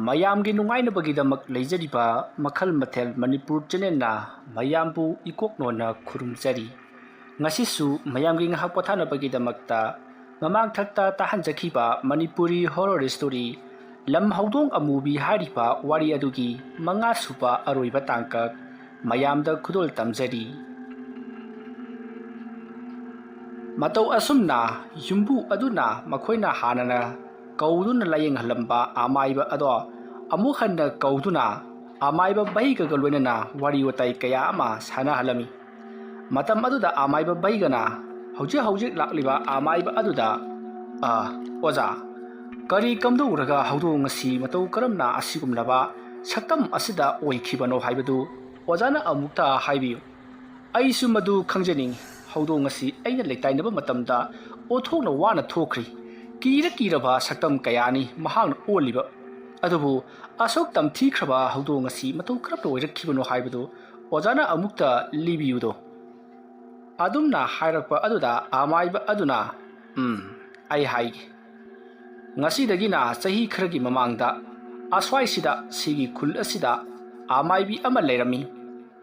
ꯃꯌꯥꯝꯒꯤ ꯅꯨꯡꯉꯥꯏꯅꯕꯒꯤꯗꯃꯛ ꯂꯩꯖꯔꯤꯕ ꯃꯈꯜ ꯃꯊꯦꯜ ꯃꯅꯤꯄꯨꯔ ꯆꯦꯅꯦꯜꯅ ꯃꯌꯥꯝꯕꯨ ꯏꯀꯣꯛꯅꯣꯟꯅ ꯈꯨꯔꯨꯝꯖꯔꯤ꯫ ꯉꯁꯤꯁꯨ ꯃꯌꯥꯝꯒꯤ ꯉꯥꯏꯍꯥꯛ ꯄꯣꯊꯥꯅꯕꯒꯤꯗꯃꯛꯇ ꯃꯃꯥꯡꯊꯛꯇ ꯇꯥꯍꯟꯖꯈꯤꯕ ꯃꯅꯤꯄꯨꯔꯤ ꯍꯣꯔꯔ ꯁ꯭ꯇꯣꯔꯤ ꯂꯝ ꯍꯧꯗꯣꯡ ꯑꯃꯨꯕꯤ ꯍꯥꯏꯔꯤꯕ ꯋꯥꯔꯤ ꯑꯗꯨꯒꯤ 5ꯁꯨꯕ ꯑꯔꯣꯏꯕ ꯇꯥꯡꯀꯛ ꯃꯌꯥꯝꯗ ꯈꯨꯗꯣꯜ ꯇꯝꯖꯔꯤ꯫ ꯃꯇꯧ ꯑꯁꯨꯝꯅ ꯌꯨꯝꯕꯨ ꯑꯗꯨꯅ ꯃꯈꯣꯏꯅ ꯍꯥꯟꯅꯅ ꯀꯧꯗꯨꯅ ꯂꯥꯌꯦꯡꯍꯜꯂꯝꯕ ꯑꯃꯥꯏꯕ ꯑꯗꯣ ꯑꯃꯨꯛ ꯍꯟꯅ ꯀꯧꯗꯨꯅ ꯑꯃꯥꯏꯕ ꯕꯩꯒꯒ ꯂꯣꯏꯅꯅ ꯋꯥꯔꯤ ꯋꯥꯇꯥꯏ ꯀꯌꯥ ꯑꯃ ꯁꯥꯟꯅꯍꯜꯂꯝꯃꯤ꯫ ꯃꯇꯝ ꯑꯗꯨꯗ ꯑꯃꯥꯏꯕ ꯕꯩꯒꯅ ꯍꯧꯖꯤꯛ ꯂꯥꯛꯂꯤꯕ ꯑꯃꯥꯏꯕ ꯑꯗꯨꯗ ꯑꯣꯖꯥ, ꯀꯔꯤ ꯀꯝꯗꯧꯔꯒ ꯍꯧꯗꯣꯡ ꯑꯁꯤ ꯃꯇꯧ ꯀꯔꯝꯅ ꯑꯁꯤꯒꯨꯝꯂꯕ ꯁꯛꯇꯝ ꯑꯁꯤꯗ ꯑꯣꯏꯈꯤꯕꯅꯣ ꯍꯥꯏꯕꯗꯨ ꯑꯣꯖꯥꯅ ꯑꯃꯨꯛꯇ ꯍꯥꯏꯕꯤꯌꯨ꯫ ꯑꯩꯁꯨ ꯃꯗꯨ ꯈꯪꯖꯅꯤꯡꯉꯤ꯫ ꯍꯧꯗꯣꯡ ꯑꯁꯤ ꯑꯩꯅ ꯂꯩꯇꯥꯏꯅꯕ ꯃꯇꯝꯗ ꯑꯣꯟꯊꯣꯛꯅ ꯋꯥꯅ ꯊꯣꯛꯈ꯭ꯔꯤ꯫ ꯀꯤꯔꯕ ꯁꯛꯇꯝ ꯀꯌꯥꯅꯤ ꯃꯍꯥꯛꯅ ꯑꯣꯜꯂꯤꯕ꯫ ꯑꯗꯨꯕꯨ ꯑꯁꯨꯛ ꯇꯝꯊꯤꯈ꯭ꯔꯕ ꯍꯧꯗꯣꯡ ꯑꯁꯤ ꯃꯇꯧ ꯀꯔꯝꯅ ꯑꯣꯏꯔꯛꯈꯤꯕꯅꯣ ꯍꯥꯏꯕꯗꯨ ꯑꯣꯖꯥꯅ ꯑꯃꯨꯛꯇ ꯂꯤꯕꯤꯌꯨꯗꯣ꯫ ꯑꯗꯨꯝꯅ ꯍꯥꯏꯔꯛꯄ ꯑꯗꯨꯗ ꯑꯃꯥꯏꯕ ꯑꯗꯨꯅ ꯑꯩ ꯍꯥꯏꯒꯦ꯫ ꯉꯁꯤꯗꯒꯤꯅ ꯆꯍꯤ ꯈꯔꯒꯤ ꯃꯃꯥꯡꯗ ꯑꯁ꯭ꯋꯥꯏꯁꯤꯗ ꯁꯤꯒꯤ ꯈꯨꯜ ꯑꯁꯤꯗ ꯑꯃꯥꯏꯕꯤ ꯑꯃ ꯂꯩꯔꯝꯃꯤ꯫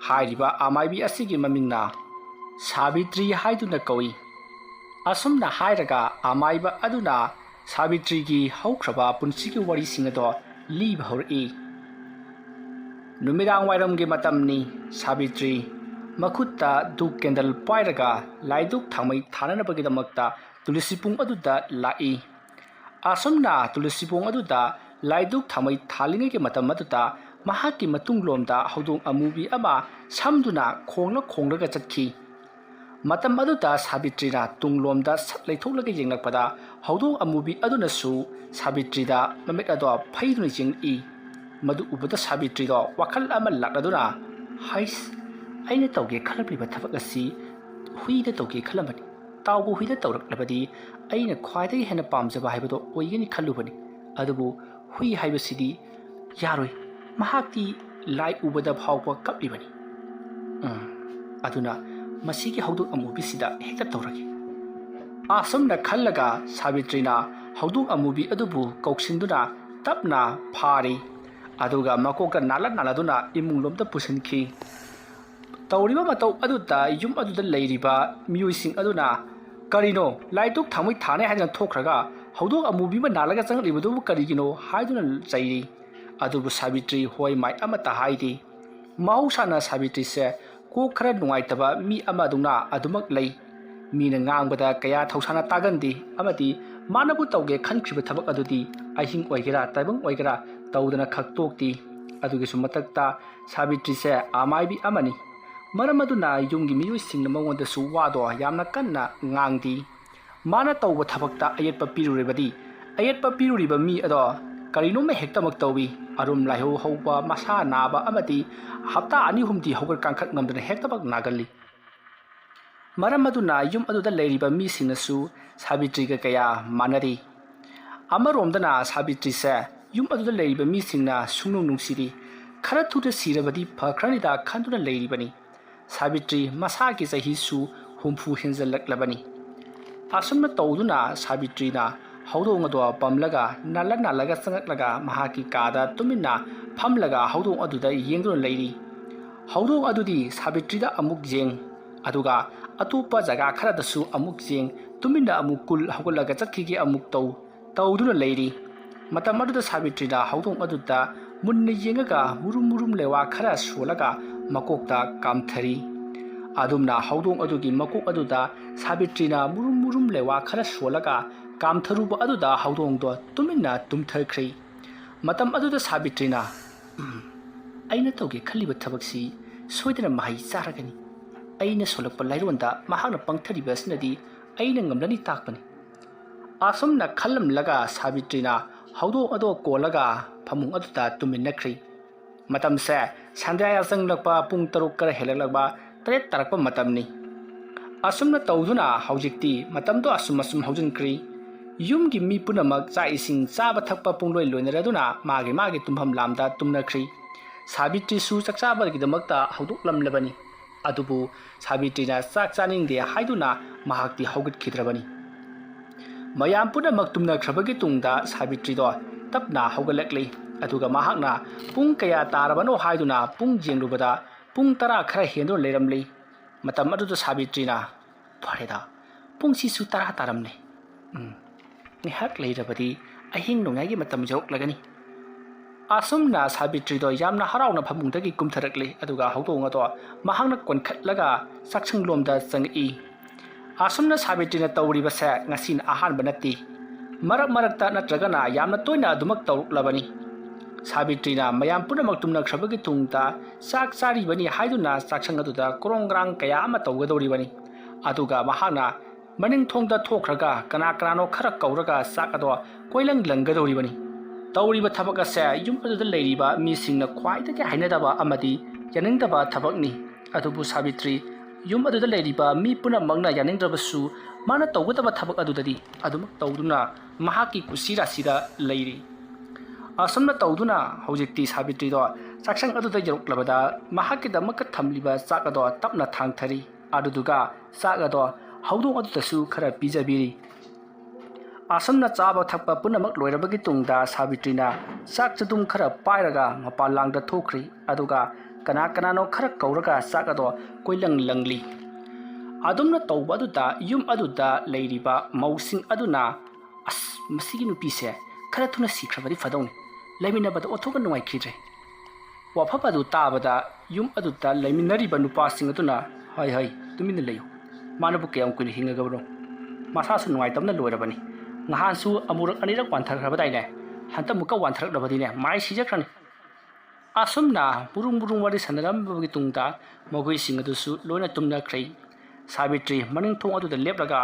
ꯍꯥꯏꯔꯤꯕ ꯑꯃꯥꯏꯕꯤ ꯑꯁꯤꯒꯤ ꯃꯃꯤꯡꯅ ꯁꯥꯕꯤꯇ꯭ꯔꯤ ꯍꯥꯏꯗꯨꯅ ꯀꯧꯏ꯫ ꯑꯁꯨꯝꯅ ꯍꯥꯏꯔꯒ ꯑꯃꯥꯏꯕ ꯑꯗꯨꯅ ꯁꯥꯕꯤꯇ꯭ꯔꯤꯒꯤ ꯍꯧꯈ꯭ꯔꯕ ꯄꯨꯟꯁꯤꯒꯤ ꯋꯥꯔꯤꯁꯤꯡ ꯑꯗꯣ ꯂꯤꯕ ꯍꯧꯔꯛꯏ꯫ ꯅꯨꯃꯤꯗꯥꯡ ꯋꯥꯏꯔꯝꯒꯤ ꯃꯇꯝꯅꯤ꯫ ꯁꯥꯕꯤꯇ꯭ꯔꯤ ꯃꯈꯨꯠꯇ ꯙꯨꯞ ꯀꯦꯟꯗꯜ ꯄꯥꯏꯔꯒ ꯂꯥꯏꯙꯨꯛ ꯊꯥꯎꯃꯩ ꯊꯥꯅꯅꯕꯒꯤꯗꯃꯛꯇ ꯇꯨꯂꯁꯤꯄꯨꯡ ꯑꯗꯨꯗ ꯂꯥꯛꯏ꯫ ꯑꯁꯨꯝꯅ ꯇꯨꯂꯁꯤꯄꯨꯡ ꯑꯗꯨꯗ ꯂꯥꯏꯙꯨꯛ ꯊꯥꯎꯃꯩ ꯊꯥꯜꯂꯤꯉꯩꯒꯤ ꯃꯇꯝ ꯑꯗꯨꯗ ꯃꯍꯥꯛꯀꯤ ꯃꯇꯨꯡꯂꯣꯝꯗ ꯍꯧꯗꯣꯡ ꯑꯃꯨꯕꯤ ꯑꯃ ꯁꯝꯗꯨꯅ ꯈꯣꯡꯂꯒ ꯆꯠꯈꯤ꯫ ꯃꯇꯝ ꯑꯗꯨꯗ ꯁꯥꯕꯤꯇ꯭ꯔꯤꯅ ꯇꯨꯡꯂꯣꯝꯗ ꯁꯠ ꯂꯩꯊꯣꯛꯂꯒ ꯌꯦꯡꯂꯛꯄꯗ ꯍꯧꯗꯣꯡ ꯑꯃꯨꯕꯤ ꯑꯗꯨꯅꯁꯨ ꯁꯥꯕꯤꯇ꯭ꯔꯤꯗ ꯃꯃꯤꯠ ꯑꯗꯣ ꯐꯩꯗꯨꯅ ꯌꯦꯡꯂꯛꯏ꯫ ꯃꯗꯨ ꯎꯕꯗ ꯁꯥꯕꯤꯇ꯭ꯔꯤꯗꯣ ꯋꯥꯈꯜ ꯑꯃ ꯂꯥꯛꯂꯗꯨꯅ ꯍꯩꯁ, ꯑꯩꯅ ꯇꯧꯒꯦ ꯈꯜꯂꯝꯂꯤꯕ ꯊꯕꯛ ꯑꯁꯤ ꯍꯨꯏꯗ ꯇꯧꯒꯦ ꯈꯜꯂꯝꯕꯅꯤ꯫ ꯇꯥꯎꯕ ꯍꯨꯏꯗ ꯇꯧꯔꯛꯂꯕꯗꯤ ꯑꯩꯅ ꯈ꯭ꯋꯥꯏꯗꯒꯤ ꯍꯦꯟꯅ ꯄꯥꯝꯖꯕ ꯍꯥꯏꯕꯗꯣ ꯑꯣꯏꯒꯅꯤ ꯈꯜꯂꯨꯕꯅꯤ꯫ ꯑꯗꯨꯕꯨ ꯍꯨꯏ ꯍꯥꯏꯕꯁꯤꯗꯤ ꯌꯥꯔꯣꯏ, ꯃꯍꯥꯛꯇꯤ ꯂꯥꯏ ꯎꯕꯗ ꯐꯥꯎꯕ ꯀꯞꯂꯤꯕꯅꯤ꯫ ꯑꯗꯨꯅ ꯃꯁꯤꯒꯤ ꯍꯧꯗꯣꯡ ꯑꯃꯨꯕꯤꯁꯤꯗ ꯍꯦꯛꯇ ꯇꯧꯔꯒꯦ꯫ ꯑꯁꯨꯝꯅ ꯈꯜꯂꯒ ꯁꯥꯕꯤꯇ꯭ꯔꯤꯅ ꯍꯧꯗꯣꯡ ꯑꯃꯨꯕꯤ ꯑꯗꯨꯕꯨ ꯀꯧꯁꯤꯟꯗꯨꯅ ꯇꯞꯅ ꯐꯥꯔꯤ꯫ ꯑꯗꯨꯒ ꯃꯀꯣꯛꯇ ꯅꯥꯜꯂꯗꯨꯅ ꯏꯃꯨꯡꯂꯣꯝꯗ ꯄꯨꯁꯤꯟꯈꯤ꯫ ꯇꯧꯔꯤꯕ ꯃꯇꯧ ꯑꯗꯨꯗ ꯌꯨꯝ ꯑꯗꯨꯗ ꯂꯩꯔꯤꯕ ꯃꯤꯑꯣꯏꯁꯤꯡ ꯑꯗꯨꯅ ꯀꯔꯤꯅꯣ, ꯂꯥꯏꯙꯨꯛ ꯊꯥꯎꯃꯩ ꯊꯥꯅꯩ ꯍꯥꯏꯗꯨꯅ ꯊꯣꯛꯈ꯭ꯔꯒ ꯍꯧꯗꯣꯡ ꯑꯃꯨꯕꯤ ꯑꯃ ꯅꯥꯜꯂꯒ ꯆꯪꯂꯛꯂꯤꯕꯗꯨꯕꯨ ꯀꯔꯤꯒꯤꯅꯣ ꯍꯥꯏꯗꯨꯅ ꯆꯩꯔꯤ꯫ ꯑꯗꯨꯕꯨ ꯁꯥꯕꯤꯇ꯭ꯔꯤ ꯍꯣꯏ ꯃꯥꯏ ꯑꯃꯠꯇ ꯍꯥꯏꯗꯦ꯫ ꯃꯍꯧꯁꯥꯅ ꯁꯥꯕꯤꯇ꯭ꯔꯤꯁꯦ ꯀꯣꯛ ꯈꯔ ꯅꯨꯡꯉꯥꯏꯇꯕ ꯃꯤ ꯑꯃꯗꯧꯅ ꯑꯗꯨꯃꯛ ꯂꯩ꯫ ꯃꯤꯅ ꯉꯥꯡꯕꯗ ꯀꯌꯥ ꯊꯧꯁꯥꯅ ꯇꯥꯒꯟꯗꯦ ꯑꯃꯗꯤ ꯃꯥꯅꯕꯨ ꯇꯧꯒꯦ ꯈꯟꯈ꯭ꯔꯤꯕ ꯊꯕꯛ ꯑꯗꯨꯗꯤ ꯑꯍꯤꯡ ꯑꯣꯏꯒꯦꯔꯥ ꯇꯥꯏꯕꯪ ꯑꯣꯏꯒꯦꯔꯥ ꯇꯧꯗꯅ ꯈꯛ ꯇꯣꯛꯇꯦ꯫ ꯑꯗꯨꯒꯤꯁꯨ ꯃꯊꯛꯇ ꯁꯥꯕꯤꯇ꯭ꯔꯤꯁꯦ ꯑꯃꯥꯏꯕꯤ ꯑꯃꯅꯤ꯫ ꯃꯔꯝ ꯑꯗꯨꯅ ꯌꯨꯝꯒꯤ ꯃꯤꯑꯣꯏꯁꯤꯡꯅ ꯃꯉꯣꯟꯗꯁꯨ ꯋꯥꯗꯣ ꯌꯥꯝꯅ ꯀꯟꯅ ꯉꯥꯡꯗꯦ꯫ ꯃꯥꯅ ꯇꯧꯕ ꯊꯕꯛꯇ ꯑꯌꯦꯠꯄ ꯄꯤꯔꯨꯔꯕꯗꯤ ꯑꯌꯦꯠꯄ ꯄꯤꯔꯨꯔꯤꯕ ꯃꯤ ꯑꯗꯣ ꯀꯔꯤꯅꯣꯝꯃ ꯍꯦꯛꯇꯃꯛ ꯇꯧꯏ꯫ ꯑꯔꯨꯝ ꯂꯥꯏꯍꯧ ꯍꯧꯕ, ꯃꯁꯥ ꯅꯥꯕ ꯑꯃꯗꯤ ꯍꯞꯇꯥ 2-3 ꯍꯧꯒꯠ ꯀꯥꯡꯈꯠ ꯉꯝꯗꯅ ꯍꯦꯛꯇꯃꯛ ナꯒꯜꯂꯤ꯫ ꯃꯔꯝ ꯑꯗꯨꯅ ꯌꯨꯝ ꯑꯗꯨꯗ ꯂꯩꯔꯤꯕ ꯃꯤꯁꯤꯡꯅꯁꯨ ꯁꯥꯕꯤꯇ꯭ꯔꯤꯒ ꯀꯌꯥ ꯃꯥꯟꯅꯗꯦ꯫ ꯑꯃꯔꯣꯝꯗꯅ ꯁꯥꯕꯤꯇ꯭ꯔꯤꯁꯦ ꯌꯨꯝ ꯑꯗꯨꯗ ꯂꯩꯔꯤꯕ ꯃꯤꯁꯤꯡꯅ ꯁꯨꯡꯅꯨꯡ ꯅꯨꯡꯁꯤꯗꯦ꯫ ꯈꯔ ꯊꯨꯅ ꯁꯤꯔꯕꯗꯤ ꯐꯈ꯭ꯔꯅꯤꯗ ꯈꯟꯗꯨꯅ ꯂꯩꯔꯤꯕꯅꯤ꯫ ꯁꯥꯕꯤꯇ꯭ꯔꯤ ꯃꯁꯥꯒꯤ ꯆꯍꯤꯁꯨ 70 ꯍꯦꯟꯖꯜꯂꯛꯂꯕꯅꯤ꯫ ꯑꯁꯨꯝꯅ ꯇꯧꯗꯨꯅ ꯁꯥꯕꯤꯇ꯭ꯔꯤꯅ ꯍꯧꯗꯣꯡ ꯑꯗꯣ ꯄꯝꯂꯒ ꯅꯥꯜꯂꯒ ꯆꯪꯂꯛꯂꯒ ꯃꯍꯥꯛꯀꯤ ꯀꯥꯗ ꯇꯨꯃꯤꯟꯅ ꯐꯝꯂꯒ ꯍꯧꯗꯣꯡ ꯑꯗꯨꯗ ꯌꯦꯡꯗꯨꯅ ꯂꯩꯔꯤ꯫ ꯍꯧꯗꯣꯡ ꯑꯗꯨꯗꯤ ꯁꯥꯕꯤꯇ꯭ꯔꯤꯗ ꯑꯃꯨꯛ ꯌꯦꯡ, ꯑꯗꯨꯒ ꯑꯇꯣꯞꯄ ꯖꯒꯥ ꯈꯔꯗꯁꯨ ꯑꯃꯨꯛ ꯌꯦꯡ, ꯇꯨꯃꯤꯟꯅ ꯑꯃꯨꯛ ꯀꯨꯜ ꯍꯧꯒꯠꯂꯒ ꯆꯠꯈꯤꯒꯦ ꯑꯃꯨꯛ ꯇꯧꯗꯨꯅ ꯂꯩꯔꯤ꯫ ꯃꯇꯝ ꯑꯗꯨꯗ ꯁꯥꯕꯤꯇ꯭ꯔꯤꯅ ꯍꯧꯗꯣꯡ ꯑꯗꯨꯗ ꯃꯨꯟꯅ ꯌꯦꯡꯉꯒ ꯃꯨꯔꯨꯝ ꯂꯩꯋꯥ ꯈꯔ ꯁꯣꯜꯂꯒ ꯃꯀꯣꯛꯇ ꯀꯥꯝꯊꯔꯤ꯫ ꯑꯗꯨꯝꯅ ꯍꯧꯗꯣꯡ ꯑꯗꯨꯒꯤ ꯃꯀꯣꯛ ꯑꯗꯨꯗ ꯁꯥꯕꯤꯇ꯭ꯔꯤꯅ ꯃꯨꯔꯨꯝ ꯂꯩꯋꯥ ꯈꯔ ꯁꯣꯜꯂꯒ ꯀꯥꯝꯊꯔꯨꯕ ꯑꯗꯨꯗ ꯍꯧꯗꯣꯡꯗꯣ ꯇꯨꯃꯤꯟꯅ ꯇꯨꯝꯊꯈ꯭ꯔꯦ꯫ ꯃꯇꯝ ꯑꯗꯨꯗ ꯁꯥꯕꯤꯇ꯭ꯔꯤꯅ ꯑꯩꯅ ꯇꯧꯒꯦ ꯈꯜꯂꯤꯕ ꯊꯕꯛꯁꯤ ꯁꯣꯏꯗꯅ ꯃꯍꯩ ꯆꯥꯔꯒꯅꯤ꯫ ꯑꯩꯅ ꯁꯣꯜꯂꯛꯄ ꯂꯥꯏꯔꯣꯟꯗ ꯃꯍꯥꯛꯅ ꯄꯪꯊꯔꯤꯕ ꯑꯁꯤꯅꯗꯤ ꯑꯩꯅ ꯉꯝꯂꯅꯤ ꯇꯥꯛꯄꯅꯤ꯫ ꯑꯁꯨꯝꯅ ꯈꯜꯂꯝꯂꯒ ꯁꯥꯕꯤꯇ꯭ꯔꯤꯅ ꯍꯧꯗꯣꯡ ꯑꯗꯣ ꯀꯣꯜꯂꯒ ꯐꯃꯨꯡ ꯑꯗꯨꯗ ꯇꯨꯝꯃꯤꯟꯅꯈ꯭ꯔꯤ꯫ ꯃꯇꯝꯁꯦ ꯁꯟꯙ꯭ꯌꯥ ꯌꯥꯆꯪꯂꯛꯄ ꯄꯨꯡ 6 ꯈꯔ ꯍꯦꯜꯂꯛꯂꯕ 7 ꯇꯥꯔꯛꯄ ꯃꯇꯝꯅꯤ꯫ ꯑꯁꯨꯝꯅ ꯇꯧꯗꯨꯅ ꯍꯧꯖꯤꯛꯇꯤ ꯃꯇꯝꯗꯣ ꯑꯁꯨꯝ ꯍꯧꯖꯤꯟꯈ꯭ꯔꯤ꯫ ꯌꯨꯝꯒꯤ ꯃꯤ ꯄꯨꯝꯅꯃꯛ ꯆꯥꯛ ꯏꯁꯤꯡ ꯆꯥꯕ ꯊꯛꯄ ꯄꯨꯡꯂꯣꯏ ꯂꯣꯏꯅꯔꯗꯨꯅ ꯃꯥꯒꯤ ꯇꯨꯝꯐꯝ ꯂꯥꯝꯗ ꯇꯨꯝꯅꯈ꯭ꯔꯤ꯫ ꯁꯥꯕꯤꯇ꯭ꯔꯤꯁꯨ ꯆꯥꯛꯆꯥꯕꯒꯤꯗꯃꯛꯇ ꯍꯧꯗꯣꯛꯂꯝꯂꯕꯅꯤ꯫ ꯑꯗꯨꯕꯨ ꯁꯥꯕꯤꯇ꯭ꯔꯤꯅ ꯆꯥꯛ ꯆꯥꯅꯤꯡꯗꯦ ꯍꯥꯏꯗꯨꯅ ꯃꯍꯥꯛꯇꯤ ꯍꯧꯒꯠꯈꯤꯗ꯭ꯔꯕꯅꯤ꯫ ꯃꯌꯥꯝ ꯄꯨꯝꯅꯃꯛ ꯇꯨꯝꯅꯈ꯭ꯔꯕꯒꯤ ꯇꯨꯡꯗ ꯁꯥꯕꯤꯇ꯭ꯔꯤꯗꯣ ꯇꯞꯅ ꯍꯧꯒꯠꯂꯛꯂꯤ꯫ ꯑꯗꯨꯒ ꯃꯍꯥꯛꯅ ꯄꯨꯡ ꯀꯌꯥ ꯇꯥꯔꯕꯅꯣ ꯍꯥꯏꯗꯨꯅ ꯄꯨꯡ ꯌꯦꯡꯂꯨꯕꯗ ꯄꯨꯡ 10 ꯈꯔ ꯍꯦꯟꯗꯨꯅ ꯂꯩꯔꯝꯂꯤ꯫ ꯃꯇꯝ ꯑꯗꯨꯗ ꯁꯥꯕꯤꯇ꯭ꯔꯤꯅ ꯐꯔꯦꯗ ꯄꯨꯡꯁꯤꯁꯨ 10 ꯇꯥꯔꯝꯂꯦ꯫ ꯉꯥꯏꯍꯥꯛ ꯂꯩꯔꯕꯗꯤ ꯑꯍꯤꯡ ꯅꯣꯡꯌꯥꯏꯒꯤ ꯃꯇꯝ ꯌꯧꯔꯛꯂꯒꯅꯤ꯫ ꯑꯁꯨꯝꯅ ꯁꯥꯕꯤꯇ꯭ꯔꯤꯗꯣ ꯌꯥꯝꯅ ꯍꯔꯥꯎꯅ ꯐꯃꯨꯡꯗꯒꯤ ꯀꯨꯝꯊꯔꯛꯂꯤ ꯑꯗꯨꯒ ꯍꯧꯗꯣꯡ ꯑꯗꯣ ꯃꯍꯥꯛꯅ ꯀꯣꯟꯈꯠꯂꯒ ꯆꯥꯛꯁꯪꯂꯣꯝꯗ ꯆꯪꯉꯛꯏ꯫ ꯑꯁꯨꯝꯅ ꯁꯥꯕꯤꯇ꯭ꯔꯤꯅ ꯇꯧꯔꯤꯕꯁꯦ ꯉꯁꯤꯅ ꯑꯍꯥꯟꯕ ꯅꯠꯇꯦ꯫ ꯃꯔꯛ ꯃꯔꯛꯇ ꯅꯠꯇ꯭ꯔꯒꯅ ꯌꯥꯝꯅ ꯇꯣꯏꯅ ꯑꯗꯨꯃꯛ ꯇꯧꯔꯛꯂꯕꯅꯤ꯫ ꯁꯥꯕꯤꯇ꯭ꯔꯤꯅ ꯃꯌꯥꯝ ꯄꯨꯝꯅꯃꯛ ꯇꯨꯝꯅꯈ꯭ꯔꯕꯒꯤ ꯇꯨꯡꯗ ꯆꯥꯛ ꯆꯥꯔꯤꯕꯅꯤ ꯍꯥꯏꯗꯨꯅ ꯆꯥꯛꯁꯪ ꯑꯗꯨꯗ ꯀꯣꯔꯣꯡ-ꯒ꯭ꯔꯥꯡ ꯀꯌꯥ ꯑꯃ ꯇꯧꯒꯗꯧꯔꯤꯕꯅꯤ꯫ ꯑꯗꯨꯒ ꯃꯍꯥꯛꯅ ꯃꯅꯤꯡ ꯊꯣꯡꯗ ꯊꯣꯛꯈ꯭ꯔꯒ ꯀꯅꯥꯅꯣ ꯈꯔ ꯀꯧꯔꯒ ꯆꯥꯛ ꯑꯗꯣ ꯀꯣꯏꯂꯪ ꯂꯪꯒꯗꯧꯔꯤꯕꯅꯤ꯫ ꯇꯧꯔꯤꯕ ꯊꯕꯛ ꯑꯁꯦ ꯌꯨꯝ ꯑꯗꯨꯗ ꯂꯩꯔꯤꯕ ꯃꯤꯁꯤꯡꯅ ꯈ꯭ꯋꯥꯏꯗꯒꯤ ꯍꯩꯅꯗꯕ ꯑꯃꯗꯤ ꯌꯥꯅꯤꯡꯗꯕ ꯊꯕꯛꯅꯤ꯫ ꯑꯗꯨꯕꯨ ꯁꯥꯕꯤꯇ꯭ꯔꯤ ꯌꯨꯝ ꯑꯗꯨꯗ ꯂꯩꯔꯤꯕ ꯃꯤ ꯄꯨꯝꯅꯃꯛꯅ ꯌꯥꯅꯤꯡꯗ꯭ꯔꯕꯁꯨ ꯃꯥꯅ ꯇꯧꯒꯗꯕ ꯊꯕꯛ ꯑꯗꯨꯗꯗꯤ ꯑꯗꯨꯃꯛ ꯇꯧꯗꯨꯅ ꯃꯍꯥꯛꯀꯤ ꯀꯨꯁꯤꯔꯥꯁꯤꯗ ꯂꯩꯔꯤ꯫ ꯑꯁꯨꯝꯅ ꯇꯧꯗꯨꯅ ꯍꯧꯖꯤꯛꯇꯤ ꯁꯥꯕꯤꯇ꯭ꯔꯤꯗꯣ ꯆꯥꯛꯁꯪ ꯑꯗꯨꯗ ꯌꯧꯔꯛꯂꯕꯗ ꯃꯍꯥꯛꯀꯤꯗꯃꯛꯇ ꯊꯝꯂꯤꯕ ꯆꯥꯛ ꯑꯗꯣ ꯇꯞꯅ ꯊꯥꯡꯊꯔꯤ꯫ ꯑꯗꯨꯗꯨꯒ ꯆꯥꯛ ꯑꯗꯣ ꯍꯧꯗꯣꯡ ꯑꯗꯨꯗꯁꯨ ꯈꯔ ꯄꯤꯖꯕꯤꯔꯤ꯫ ꯑꯁꯨꯝꯅ ꯆꯥꯕ ꯊꯛꯄ ꯄꯨꯝꯅꯃꯛ ꯂꯣꯏꯔꯕꯒꯤ ꯇꯨꯡꯗ ꯁꯥꯕꯤꯇ꯭ꯔꯤꯅ ꯆꯥꯛ ꯆꯗꯨꯝ ꯈꯔ ꯄꯥꯏꯔꯒ ꯃꯄꯥꯟꯂꯥꯡꯗ ꯊꯣꯛꯈ꯭ꯔꯤ꯫ ꯑꯗꯨꯒ ꯀꯅꯥꯅꯣꯈꯔ ꯀꯧꯔꯒ ꯆꯥꯛ ꯑꯗꯣ ꯀꯣꯏꯂꯪ ꯂꯪꯂꯤ꯫ ꯑꯗꯨꯝꯅ ꯇꯧꯕ ꯑꯗꯨꯗ ꯌꯨꯝ ꯑꯗꯨꯗ ꯂꯩꯔꯤꯕ ꯃꯧꯁꯤꯡ ꯑꯗꯨꯅ ꯃꯁꯤꯒꯤ ꯅꯨꯄꯤꯁꯦ ꯈꯔ ꯊꯨꯅ ꯁꯤꯈ꯭ꯔꯕꯗꯤ ꯐꯗꯧꯅꯤ, ꯂꯩꯃꯤꯟꯅꯕꯗ ꯑꯣꯟꯊꯣꯛꯅ ꯅꯨꯡꯉꯥꯏꯈꯤꯗ꯭ꯔꯦ꯫ ꯋꯥꯐꯝ ꯑꯗꯨ ꯇꯥꯕꯗ ꯌꯨꯝ ꯑꯗꯨꯗ ꯂꯩꯃꯤꯟꯅꯔꯤꯕ ꯅꯨꯄꯥꯁꯤꯡ ꯑꯗꯨꯅ ꯍꯩ ꯇꯨꯃꯤꯟꯅ ꯂꯩꯌꯨ, ꯃꯥꯅꯕꯨ ꯀꯌꯥꯝ ꯀꯨꯏꯅ ꯍꯤꯡꯉꯒꯕꯅꯣ, ꯃꯁꯥꯁꯨ ꯅꯨꯡꯉꯥꯏꯇꯕꯅ ꯂꯣꯏꯔꯕꯅꯤ, ꯅꯍꯥꯟꯁꯨ ꯑꯃꯨꯔꯛ ꯑꯅꯤꯔꯛ ꯋꯥꯟꯊꯈ꯭ꯔꯕꯗꯥꯏꯅꯦ, ꯍꯟꯇꯛꯃꯨꯛꯀ ꯋꯥꯟꯊꯔꯛꯂꯕꯗꯤꯅꯦ ꯃꯥꯏ ꯁꯤꯖꯈ꯭ꯔꯅꯤ꯫ ꯑꯁꯨꯝꯅ ꯃꯨꯔꯨꯡ ꯋꯥꯔꯤ ꯁꯥꯟꯅꯔꯝꯕꯒꯤ ꯇꯨꯡꯗ ꯃꯈꯣꯏꯁꯤꯡ ꯑꯗꯨꯁꯨ ꯂꯣꯏꯅ ꯇꯨꯝꯅꯈ꯭ꯔꯦ꯫ ꯁꯥꯕꯤꯇ꯭ꯔꯤ ꯃꯅꯤꯡ ꯊꯣꯡ ꯑꯗꯨꯗ ꯂꯦꯞꯂꯒ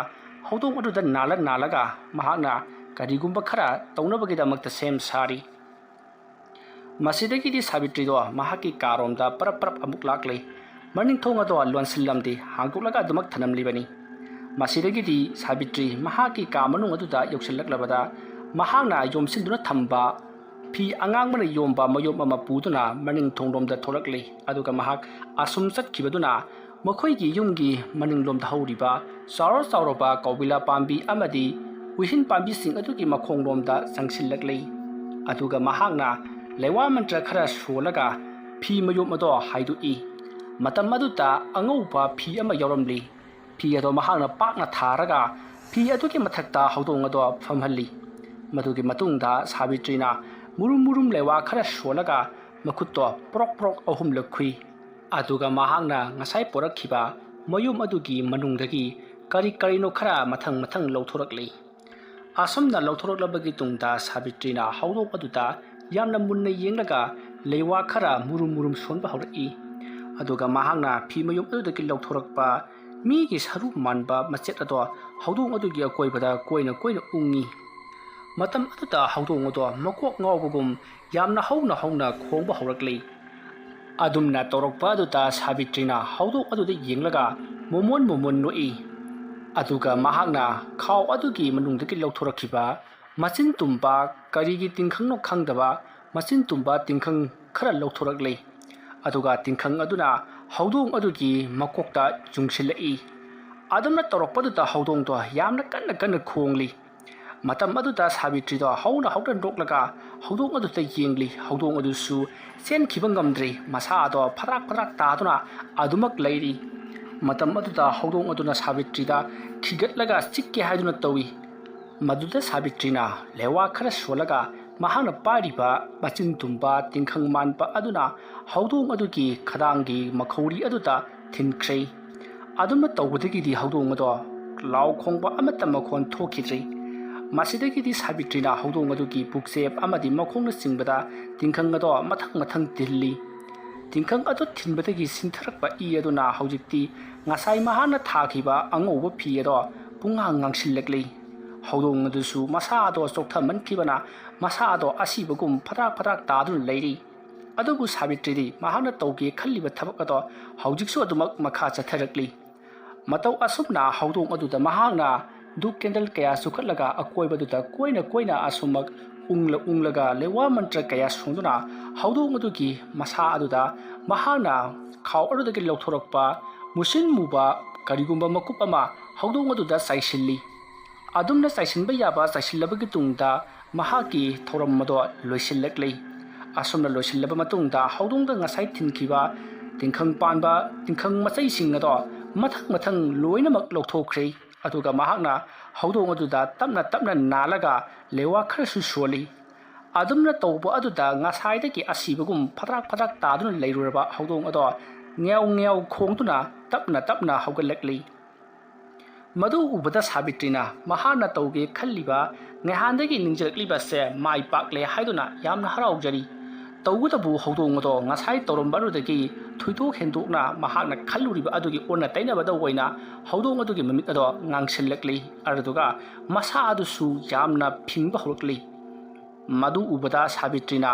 ꯍꯧꯗꯣꯡ ꯑꯗꯨꯗ ꯅꯥꯜꯂꯒ ꯃꯍꯥꯛꯅ ꯀꯔꯤꯒꯨꯝꯕ ꯈꯔ ꯇꯧꯅꯕꯒꯤꯗꯃꯛꯇ ꯁꯦꯝ ꯁꯥꯔꯤ꯫ ꯃꯁꯤꯗꯒꯤꯗꯤ ꯁꯥꯕꯤꯇ꯭ꯔꯤꯗꯣ ꯃꯍꯥꯛꯀꯤ ꯀꯥꯔꯣꯝꯗ ꯄꯔꯞ ꯑꯃꯨꯛ ꯂꯥꯛꯂꯤ꯫ ꯃꯅꯤꯡ ꯊꯣꯡ ꯑꯗꯣ ꯂꯣꯟꯁꯤꯜꯂꯝꯗꯦ, ꯍꯥꯡꯗꯣꯛꯂꯒ ꯑꯗꯨꯃꯛ ꯊꯅꯝꯂꯤꯕꯅꯤ꯫ ꯃꯁꯤꯗꯒꯤꯗꯤ ꯁꯥꯕꯤꯇ꯭ꯔꯤ ꯃꯍꯥꯛꯀꯤ ꯀꯥ ꯃꯅꯨꯡ ꯑꯗꯨꯗ ꯌꯧꯁꯤꯜꯂꯛꯂꯕꯗ ꯃꯍꯥꯛꯅ ꯌꯣꯝꯁꯤꯟꯗꯨꯅ ꯊꯝꯕ ꯐꯤ ꯑꯉꯥꯡꯕꯅ ꯌꯣꯝꯕ ꯃꯌꯣꯝ ꯑꯃ ꯄꯨꯗꯨꯅ ꯃꯅꯤꯡ ꯊꯣꯡꯂꯣꯝꯗ ꯊꯣꯛꯂꯛꯂꯤ꯫ ꯑꯗꯨꯒ ꯃꯍꯥꯛ ꯑꯁꯨꯝ ꯆꯠꯈꯤꯕꯗꯨꯅ ꯃꯈꯣꯏꯒꯤ ꯌꯨꯝꯒꯤ ꯃꯅꯤꯡꯂꯣꯝꯗ ꯍꯧꯔꯤꯕ ꯆꯥꯎꯔꯕ ꯀꯧꯕꯤꯂꯥ ꯄꯥꯝꯕꯤ ꯑꯃꯗꯤ ꯎꯏꯍꯤꯟ ꯄꯥꯝꯕꯤꯁꯤꯡ ꯑꯗꯨꯒꯤ ꯃꯈꯣꯡꯂꯣꯝꯗ ꯆꯪꯁꯤꯜꯂꯛꯂꯤ꯫ ꯑꯗꯨꯒ ꯃꯍꯥꯛꯅ ꯂꯩꯋꯥ ꯃꯟꯇ꯭ꯔ ꯈꯔ ꯁꯣꯜꯂꯒ ꯐꯤ ꯃꯌꯣꯝ ꯑꯗꯣ ꯍꯥꯏꯗꯣꯛꯏ꯫ ꯃꯇꯝ ꯑꯗꯨꯗ ꯑꯉꯧꯕ ꯐꯤ ꯑꯃ ꯌꯥꯎꯔꯝꯂꯤ꯫ ꯐꯤ ꯑꯗꯣ ꯃꯍꯥꯛꯅ ꯄꯥꯛꯅ ꯊꯥꯔꯒ ꯐꯤ ꯑꯗꯨꯒꯤ ꯃꯊꯛꯇ ꯍꯧꯗꯣꯡ ꯑꯗꯣ ꯐꯝꯍꯜꯂꯤ꯫ ꯃꯗꯨꯒꯤ ꯃꯇꯨꯡꯗ ꯁꯥꯕꯤꯇ꯭ꯔꯤꯅ ꯃꯨꯔꯨꯝ ꯂꯩꯋꯥ ꯈꯔ ꯁꯣꯜꯂꯒ ꯃꯈꯨꯠꯇꯣ ꯄ꯭ꯔꯣꯛ 3 ꯈꯨꯏ꯫ ꯑꯗꯨꯒ ꯃꯍꯥꯛꯅ ꯉꯁꯥꯏ ꯄꯣꯔꯛꯈꯤꯕ ꯃꯌꯣꯝ ꯑꯗꯨꯒꯤ ꯃꯅꯨꯡꯗꯒꯤ ꯀꯔꯤꯅꯣ ꯈꯔ ꯃꯊꯪ ꯂꯧꯊꯣꯔꯛꯂꯤ꯫ ꯑꯁꯨꯝꯅ ꯂꯧꯊꯣꯔꯛꯂꯕꯒꯤ ꯇꯨꯡꯗ ꯁꯥꯕꯤꯇ꯭ꯔꯤꯅ ꯍꯧꯗꯣꯡ ꯑꯗꯨꯗ ꯌꯥꯝꯅ ꯃꯨꯟꯅ ꯌꯦꯡꯂꯒ ꯂꯩꯋꯥ ꯈꯔ ꯃꯨꯔꯨꯝ ꯁꯣꯟꯕ ꯍꯧꯔꯛꯏ꯫ ꯑꯗꯨꯒ ꯃꯍꯥꯛꯅ ꯐꯤ ꯃꯌꯣꯝ ꯑꯗꯨꯗꯒꯤ ꯂꯧꯊꯣꯔꯛꯄ ꯃꯤꯒꯤ ꯁꯔꯨ ꯃꯥꯟꯕ ꯃꯆꯦꯠ ꯑꯗꯣ ꯍꯧꯗꯣꯡ ꯑꯗꯨꯒꯤ ꯑꯀꯣꯏꯕꯗ ꯀꯣꯏꯅ ꯎꯡꯉꯤ꯫ ꯃꯇꯝ ꯑꯗꯨꯗ ꯍꯧꯗꯣꯡ ꯑꯗꯣ ꯃꯀꯣꯛ ꯉꯥꯎꯕꯒꯨꯝ ꯌꯥꯝꯅ ꯍꯧꯅ ꯈꯣꯡꯕ ꯍꯧꯔꯛꯂꯤ꯫ ꯑꯗꯨꯝꯅ ꯇꯧꯔꯛꯄ ꯑꯗꯨꯗ ꯁꯥꯕꯤꯇ꯭ꯔꯤꯅ ꯍꯧꯗꯣꯡ ꯑꯗꯨꯗ ꯌꯦꯡꯂꯒ ꯃꯣꯃꯣꯟ ꯅꯣꯛꯏ꯫ ꯑꯗꯨꯒ ꯃꯍꯥꯛꯅ ꯈꯥꯎ ꯑꯗꯨꯒꯤ ꯃꯅꯨꯡꯗꯒꯤ ꯂꯧꯊꯣꯔꯛꯈꯤꯕ ꯃꯆꯤꯟ ꯇꯨꯝꯕ ꯀꯔꯤꯒꯤ ꯇꯤꯡꯈꯪꯅꯣ ꯈꯪꯗꯕ ꯃꯆꯤꯟ ꯇꯨꯝꯕ ꯇꯤꯡꯈꯪ ꯈꯔ ꯂꯧꯊꯣꯔꯛꯂꯤ꯫ ꯑꯗꯨꯒ ꯇꯤꯡꯈꯪ ꯑꯗꯨꯅ ꯍꯧꯗꯣꯡ ꯑꯗꯨꯒꯤ ꯃꯀꯣꯛꯇ ꯌꯨꯡꯁꯤꯜꯂꯛꯏ꯫ ꯑꯗꯨꯝꯅ ꯇꯧꯔꯛꯄꯗꯨꯗ ꯍꯧꯗꯣꯡꯗꯣ ꯌꯥꯝꯅ ꯀꯟꯅ ꯈꯣꯡꯂꯤ꯫ ꯃꯇꯝ ꯑꯗꯨꯗ ꯁꯥꯕꯤꯇ꯭ꯔꯤꯗꯣ ꯍꯧꯅ ꯅꯣꯛꯂꯒ ꯍꯧꯗꯣꯡ ꯑꯗꯨꯗ ꯌꯦꯡꯂꯤ꯫ ꯍꯧꯗꯣꯡ ꯑꯗꯨꯁꯨ ꯆꯦꯟꯈꯤꯕ ꯉꯝꯗ꯭ꯔꯤ, ꯃꯁꯥꯗꯣ ꯐꯗ꯭ꯔꯥꯛ ꯇꯥꯗꯨꯅ ꯑꯗꯨꯃꯛ ꯂꯩꯔꯤ꯫ ꯃꯇꯝ ꯑꯗꯨꯗ ꯍꯧꯗꯣꯡ ꯑꯗꯨꯅ ꯁꯥꯕꯤꯇ꯭ꯔꯤꯗ ꯈꯤꯒꯠꯂꯒ ꯆꯤꯛꯀꯦ ꯍꯥꯏꯗꯨꯅ ꯇꯧꯏ꯫ ꯃꯗꯨꯗ ꯁꯥꯕꯤꯇ꯭ꯔꯤꯅ ꯂꯩꯋꯥ ꯈꯔ ꯁꯣꯜꯂꯒ ꯃꯍꯥꯛꯅ ꯄꯥꯏꯔꯤꯕ ꯃꯆꯤꯟ ꯇꯨꯝꯕ ꯇꯤꯡꯈꯪ ꯃꯥꯟꯕ ꯑꯗꯨꯅ ꯍꯧꯗꯣꯡ ꯑꯗꯨꯒꯤ ꯈꯗꯥꯡꯒꯤ ꯃꯈꯧꯔꯤ ꯑꯗꯨꯗ ꯊꯤꯟꯈ꯭ꯔꯦ꯫ ꯑꯗꯨꯝꯅ ꯇꯧꯕꯗꯒꯤꯗꯤ ꯍꯧꯗꯣꯡ ꯑꯗꯣ ꯂꯥꯎ ꯈꯣꯡꯕ ꯑꯃꯠꯇ ꯃꯈꯣꯟ ꯊꯣꯛꯈꯤꯗ꯭ꯔꯤ꯫ ꯃꯁꯤꯗꯒꯤꯗꯤ ꯁꯥꯕꯤꯇ꯭ꯔꯤꯅ ꯍꯧꯗꯣꯡ ꯑꯗꯨꯒꯤ ꯄꯨꯛꯆꯦꯞ ꯑꯃꯗꯤ ꯃꯈꯣꯡꯅꯆꯤꯡꯕꯗ ꯇꯤꯡꯈꯪ ꯑꯗꯣ ꯃꯊꯪ ꯊꯤꯜꯂꯤ꯫ ꯇꯤꯡꯈꯪ ꯑꯗꯨ ꯊꯤꯟꯕꯗꯒꯤ ꯁꯤꯟꯊꯔꯛꯄ ꯏ ꯑꯗꯨꯅ ꯍꯧꯖꯤꯛꯇꯤ ꯉꯁꯥꯏ ꯃꯍꯥꯛꯅ ꯊꯥꯈꯤꯕ ꯑꯉꯧꯕ ꯐꯤ ꯑꯗꯣ ꯉꯥꯡꯁꯤꯜꯂꯛꯂꯤ꯫ ꯍꯧꯗꯣꯡ ꯑꯗꯨꯁꯨ ꯃꯁꯥ ꯑꯗꯣ ꯆꯣꯛꯊꯃꯟꯈꯤꯕꯅ ꯃꯁꯥ ꯑꯗꯣ ꯑꯁꯤꯕꯒꯨꯝ ꯐꯗ꯭ꯔꯥꯛ ꯇꯥꯗꯨꯅ ꯂꯩꯔꯤ꯫ ꯑꯗꯨꯕꯨ ꯁꯥꯕꯤꯇ꯭ꯔꯤꯗꯤ ꯃꯍꯥꯛꯅ ꯇꯧꯒꯦ ꯈꯜꯂꯤꯕ ꯊꯕꯛ ꯑꯗꯣ ꯍꯧꯖꯤꯛꯁꯨ ꯑꯗꯨꯃꯛ ꯃꯈꯥ ꯆꯠꯊꯔꯛꯂꯤ꯫ ꯃꯇꯧ ꯑꯁꯨꯝꯅ ꯍꯧꯗꯣꯡ ꯑꯗꯨꯗ ꯃꯍꯥꯛꯅ ꯙꯨꯞ ꯀꯦꯟꯗꯜ ꯀꯌꯥ ꯆꯨꯈꯠꯂꯒ ꯑꯀꯣꯏꯕꯗꯨꯗ ꯀꯣꯏꯅ ꯑꯁꯨꯃꯛ ꯎꯡꯂꯒ ꯂꯩꯋꯥ ꯃꯟꯇ꯭ꯔ ꯀꯌꯥ ꯁꯣꯟꯗꯨꯅ ꯍꯧꯗꯣꯡ ꯑꯗꯨꯒꯤ ꯃꯁꯥ ꯑꯗꯨꯗ ꯃꯍꯥꯛꯅ ꯈꯥꯎ ꯑꯗꯨꯗꯒꯤ ꯂꯧꯊꯣꯔꯛꯄ ꯃꯨꯁꯤꯟ ꯃꯨꯕ ꯀꯔꯤꯒꯨꯝꯕ ꯃꯀꯨꯞ ꯑꯃ ꯍꯧꯗꯣꯡ ꯑꯗꯨꯗ ꯆꯥꯏꯁꯤꯜꯂꯤ꯫ ꯑꯗꯨꯝꯅ ꯆꯥꯏꯁꯤꯟꯕ ꯌꯥꯕ ꯆꯥꯏꯁꯤꯜꯂꯕꯒꯤ ꯇꯨꯡꯗ ꯃꯍꯥꯛꯀꯤ ꯊꯧꯔꯝ ꯑꯗꯣ ꯂꯣꯏꯁꯤꯜꯂꯛꯂꯤ꯫ ꯑꯁꯨꯝꯅ ꯂꯣꯏꯁꯤꯜꯂꯕ ꯃꯇꯨꯡꯗ ꯍꯧꯗꯣꯡꯗ ꯉꯁꯥꯏ ꯊꯤꯟꯈꯤꯕ ꯇꯤꯡꯈꯪ ꯄꯥꯟꯕ ꯇꯤꯡꯈꯪ ꯃꯆꯩꯁꯤꯡ ꯑꯗꯣ ꯃꯊꯪ ꯂꯣꯏꯅꯃꯛ ꯂꯧꯊꯣꯛꯈ꯭ꯔꯦ ꯑꯗꯨꯒ ꯃꯍꯥꯛꯅ ꯍꯧꯗꯣꯡ ꯑꯗꯨꯗ ꯇꯞꯅ ꯅꯥꯜꯂꯒ ꯂꯩꯋꯥ ꯈꯔꯁꯨ ꯁꯣꯜꯂꯤ ꯑꯗꯨꯝꯅ ꯇꯧꯕ ꯑꯗꯨꯗ ꯉꯁꯥꯏꯗꯒꯤ ꯑꯁꯤꯕꯒꯨꯝ ꯐꯗ꯭ꯔꯥꯛ ꯇꯥꯗꯨꯅ ꯂꯩꯔꯨꯔꯕ ꯍꯧꯗꯣꯡ ꯑꯗꯣ ꯉꯦꯎ ꯈꯣꯡꯗꯨꯅ ꯇꯞꯅ ꯍꯧꯒꯠꯂꯛꯂꯤ ꯃꯗꯨ ꯎꯕꯗ ꯁꯥꯕꯤꯇ꯭ꯔꯤꯅ ꯃꯍꯥꯛꯅ ꯇꯧꯒꯦ ꯈꯜꯂꯤꯕ ꯉꯍꯥꯟꯗꯒꯤ ꯅꯤꯡꯖꯔꯛꯂꯤꯕꯁꯦ ꯃꯥꯏ ꯄꯥꯛꯂꯦ ꯍꯥꯏꯗꯨꯅ ꯌꯥꯝꯅ ꯍꯔꯥꯎꯖꯔꯤ ꯇꯧꯕꯇꯕꯨ ꯍꯧꯗꯣꯡ ꯑꯗꯣ ꯉꯁꯥꯏ ꯇꯧꯔꯝꯕ ꯑꯗꯨꯗꯒꯤ ꯊꯣꯏꯗꯣꯛ ꯍꯦꯟꯗꯣꯛꯅ ꯃꯍꯥꯛꯅ ꯈꯜꯂꯨꯔꯤꯕ ꯑꯗꯨꯒꯤ ꯑꯣꯟꯅ ꯇꯩꯅꯕꯗ ꯑꯣꯏꯅ ꯍꯧꯗꯣꯡ ꯑꯗꯨꯒꯤ ꯃꯃꯤꯠ ꯑꯗꯣ ꯉꯥꯡꯁꯤꯜꯂꯛꯂꯤ ꯑꯗꯨꯒ ꯃꯁꯥ ꯑꯗꯨꯁꯨ ꯌꯥꯝꯅ ꯐꯤꯡꯕ ꯍꯧꯔꯛꯂꯤ ꯃꯗꯨ ꯎꯕꯗ ꯁꯥꯕꯤꯇ꯭ꯔꯤꯅ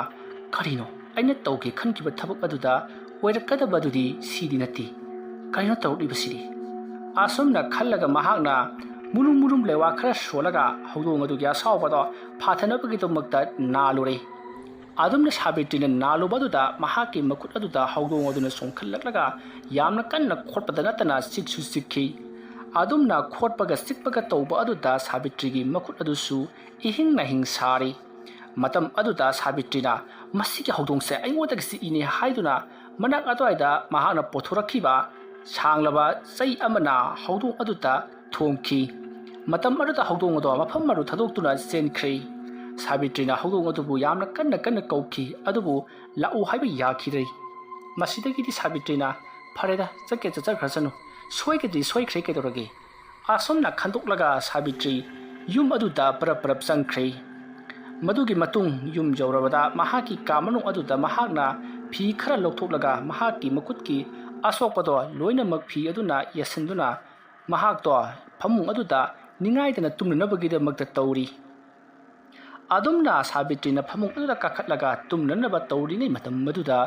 ꯀꯔꯤꯅꯣ ꯑꯩꯅ ꯇꯧꯒꯦ ꯈꯟꯈꯤꯕ ꯊꯕꯛ ꯑꯗꯨꯗ ꯑꯣꯏꯔꯛꯀꯗꯕꯗꯨꯗꯤ ꯁꯤꯗꯤ ꯅꯠꯇꯦ ꯀꯔꯤꯅꯣ ꯇꯧꯔꯛꯂꯤꯕꯁꯤꯗꯤ ꯑꯁꯨꯝꯅ ꯈꯜꯂꯒ ꯃꯍꯥꯛꯅ ꯃꯨꯔꯨꯝ ꯂꯩꯋꯥ ꯈꯔ ꯁꯣꯜꯂꯒ ꯍꯧꯗꯣꯡ ꯑꯗꯨꯒꯤ ꯑꯁꯥꯎꯕꯗꯣ ꯐꯥꯊꯅꯕꯒꯤꯗꯃꯛꯇ ꯅꯥꯜꯂꯨꯔꯦ ꯑꯗꯨꯝꯅ ꯁꯥꯕꯤꯇ꯭ꯔꯤꯅ ꯅꯥꯜꯂꯨꯕ ꯑꯗꯨꯗ ꯃꯍꯥꯛꯀꯤ ꯃꯈꯨꯠ ꯑꯗꯨꯗ ꯍꯧꯗꯣꯡ ꯑꯗꯨꯅ ꯆꯣꯡꯈꯠꯂꯛꯂꯒ ꯌꯥꯝꯅ ꯀꯟꯅ ꯈꯣꯠꯄꯗ ꯅꯠꯇꯅ ꯆꯤꯛꯁꯨ ꯆꯤꯛꯈꯤ ꯑꯗꯨꯝꯅ ꯈꯣꯠꯄꯒ ꯆꯤꯛꯄꯒ ꯇꯧꯕ ꯑꯗꯨꯗ ꯁꯥꯕꯤꯇ꯭ꯔꯤꯒꯤ ꯃꯈꯨꯠ ꯑꯗꯨꯁꯨ ꯏꯍꯤꯡ ꯅꯥꯍꯤꯡ ꯁꯥꯔꯤ ꯃꯇꯝ ꯑꯗꯨꯗ ꯁꯥꯕꯤꯇ꯭ꯔꯤꯅ ꯃꯁꯤꯒꯤ ꯍꯧꯗꯣꯡꯁꯦ ꯑꯩꯉꯣꯟꯗꯒꯤ ꯆꯤꯛꯏꯅꯦ ꯍꯥꯏꯗꯨꯅ ꯃꯅꯥꯛ ꯑꯗꯨꯋꯥꯏꯗ ꯃꯍꯥꯛꯅ ꯄꯣꯊꯣꯔꯛꯈꯤꯕ ꯁꯥꯡꯂꯕ ꯆꯩ ꯑꯃꯅ ꯍꯧꯗꯣꯡ ꯑꯗꯨꯗ ꯊꯣꯝꯈꯤ ꯃꯇꯝ ꯑꯗꯨꯗ ꯍꯧꯗꯣꯡ ꯑꯗꯣ ꯃꯐꯝ ꯑꯗꯨ ꯊꯥꯗꯣꯛꯇꯨꯅ ꯆꯦꯟꯈ꯭ꯔꯦ ꯁꯥꯕꯤꯇ꯭ꯔꯤꯅ ꯍꯧꯗꯣꯡ ꯑꯗꯨꯕꯨ ꯌꯥꯝꯅ ꯀꯟꯅ ꯀꯧꯈꯤ ꯑꯗꯨꯕꯨ ꯂꯥꯛꯎ ꯍꯥꯏꯕ ꯌꯥꯈꯤꯗ꯭ꯔꯦ ꯃꯁꯤꯗꯒꯤꯗꯤ ꯁꯥꯕꯤꯇ꯭ꯔꯤꯅ ꯐꯔꯦꯗ ꯆꯠꯈ꯭ꯔꯁꯅꯨ ꯁꯣꯏꯈ꯭ꯔꯦ ꯀꯩꯗꯧꯔꯒꯦ ꯑꯁꯨꯝꯅ ꯈꯟꯗꯣꯛꯂꯒ ꯁꯥꯕꯤꯇ꯭ꯔꯤ ꯌꯨꯝ ꯑꯗꯨꯗ ꯄꯔꯞ ꯆꯪꯈ꯭ꯔꯦ ꯃꯗꯨꯒꯤ ꯃꯇꯨꯡ ꯌꯨꯝ ꯌꯧꯔꯕꯗ ꯃꯍꯥꯛꯀꯤ ꯀꯥ ꯃꯅꯨꯡ ꯑꯗꯨꯗ ꯃꯍꯥꯛꯅ ꯐꯤ ꯈꯔ ꯂꯧꯊꯣꯛꯂꯒ ꯃꯍꯥꯛꯀꯤ ꯃꯈꯨꯠꯀꯤ ꯑꯁꯣꯛꯄꯗꯣ ꯂꯣꯏꯅꯃꯛ ꯐꯤ ꯑꯗꯨꯅ ꯌꯦꯠꯁꯤꯟꯗꯨꯅ ꯃꯍꯥꯛꯇꯣ ꯐꯃꯨꯡ ꯑꯗꯨꯗ ꯅꯤꯡꯉꯥꯏꯗꯅ ꯇꯨꯝꯅꯅꯕꯒꯤꯗꯃꯛꯇ ꯇꯧꯔꯤ ꯑꯗꯨꯝꯅ ꯁꯥꯕꯤꯇ꯭ꯔꯤꯅ ꯐꯃꯨꯡ ꯑꯗꯨꯗ ꯀꯥꯈꯠꯂꯒ ꯇꯨꯝꯅꯅꯕ ꯇꯧꯔꯤꯉꯩꯃꯇꯝ ꯑꯗꯨꯗ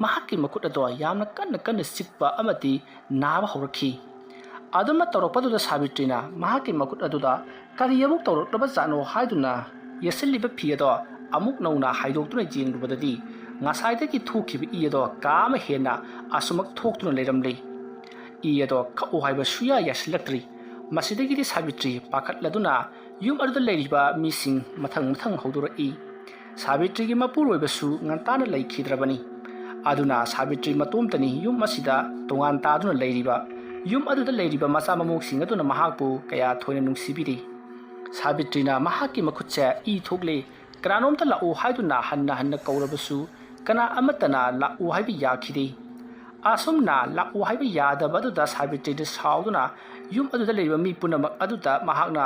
ꯃꯍꯥꯛꯀꯤ ꯃꯈꯨꯠ ꯑꯗꯣ ꯌꯥꯝꯅ ꯀꯟꯅ ꯆꯤꯛꯄ ꯑꯃꯗꯤ ꯅꯥꯕ ꯍꯧꯔꯛꯈꯤ ꯑꯗꯨꯝꯅ ꯇꯧꯔꯛꯄꯗꯨꯗ ꯁꯥꯕꯤꯇ꯭ꯔꯤꯅ ꯃꯍꯥꯛꯀꯤ ꯃꯈꯨꯠ ꯑꯗꯨꯗ ꯀꯔꯤ ꯑꯃꯨꯛ ꯇꯧꯔꯛꯂꯕꯖꯥꯠꯅꯣ ꯍꯥꯏꯗꯨꯅ ꯌꯦꯠꯁꯤꯜꯂꯤꯕ ꯐꯤ ꯑꯗꯣ ꯑꯃꯨꯛ ꯅꯧꯅ ꯍꯥꯏꯗꯣꯛꯇꯨꯅ ꯌꯦꯡꯂꯨꯕꯗꯗꯤ ꯉꯁꯥꯏꯗꯒꯤ ꯊꯣꯛꯈꯤꯕ ꯏ ꯑꯗꯣ ꯀꯥ ꯑꯃ ꯍꯦꯟꯅ ꯑꯁꯨꯃꯛ ꯊꯣꯛꯇꯨꯅ ꯂꯩꯔꯝꯂꯤ ꯏ ꯑꯗꯣ ꯈꯛꯎ ꯍꯥꯏꯕ ꯁꯨꯌꯥ ꯌꯥꯁꯤꯜꯂꯛꯇ꯭ꯔꯤ ꯃꯁꯤꯗꯒꯤꯗꯤ ꯁꯥꯕꯤꯇ꯭ꯔꯤ ꯄꯥꯈꯠꯂꯗꯨꯅ ꯌꯨꯝ ꯑꯗꯨꯗ ꯂꯩꯔꯤꯕ ꯃꯤꯁꯤꯡ ꯃꯊꯪ ꯍꯧꯗꯣꯔꯛꯏ ꯁꯥꯕꯤꯇ꯭ꯔꯤꯒꯤ ꯃꯄꯨꯔꯣꯏꯕꯁꯨ ꯉꯟꯇꯥꯅ ꯂꯩꯈꯤꯗ꯭ꯔꯕꯅꯤ ꯑꯗꯨꯅ ꯁꯥꯕꯤꯇ꯭ꯔꯤ ꯃꯇꯣꯝꯇꯅꯤ ꯌꯨꯝ ꯑꯁꯤꯗ ꯇꯣꯉꯥꯟ ꯇꯥꯗꯨꯅ ꯂꯩꯔꯤꯕ ꯌꯨꯝ ꯑꯗꯨꯗ ꯂꯩꯔꯤꯕ ꯃꯆꯥ ꯃꯃꯧꯁꯤꯡ ꯑꯗꯨꯅ ꯃꯍꯥꯛꯄꯨ ꯀꯌꯥ ꯊꯣꯏꯅ ꯅꯨꯡꯁꯤꯕꯤꯔꯤ ꯁꯥꯕꯤꯇ꯭ꯔꯤꯅ ꯃꯍꯥꯛꯀꯤ ꯃꯈꯨꯠꯁꯦ ꯏ ꯊꯣꯛꯂꯦ ꯀꯅꯥꯅꯣꯝꯇ ꯂꯥꯛꯎ ꯍꯥꯏꯗꯨꯅ ꯍꯟꯅ ꯀꯧꯔꯕꯁꯨ ꯀꯅꯥ ꯑꯃꯠꯇꯅ ꯂꯥꯛꯎ ꯍꯥꯏꯕ ꯌꯥꯈꯤꯗꯦ ꯑꯁꯨꯝꯅ ꯂꯥꯛꯎ ꯍꯥꯏꯕ ꯌꯥꯗꯕ ꯑꯗꯨꯗ ꯁꯥꯕꯤꯇ꯭ꯔꯤꯗ ꯁꯥꯎꯗꯨꯅ ꯌꯨꯝ ꯑꯗꯨꯗ ꯂꯩꯔꯤꯕ ꯃꯤ ꯄꯨꯝꯅꯃꯛ ꯑꯗꯨꯗ ꯃꯍꯥꯛꯅ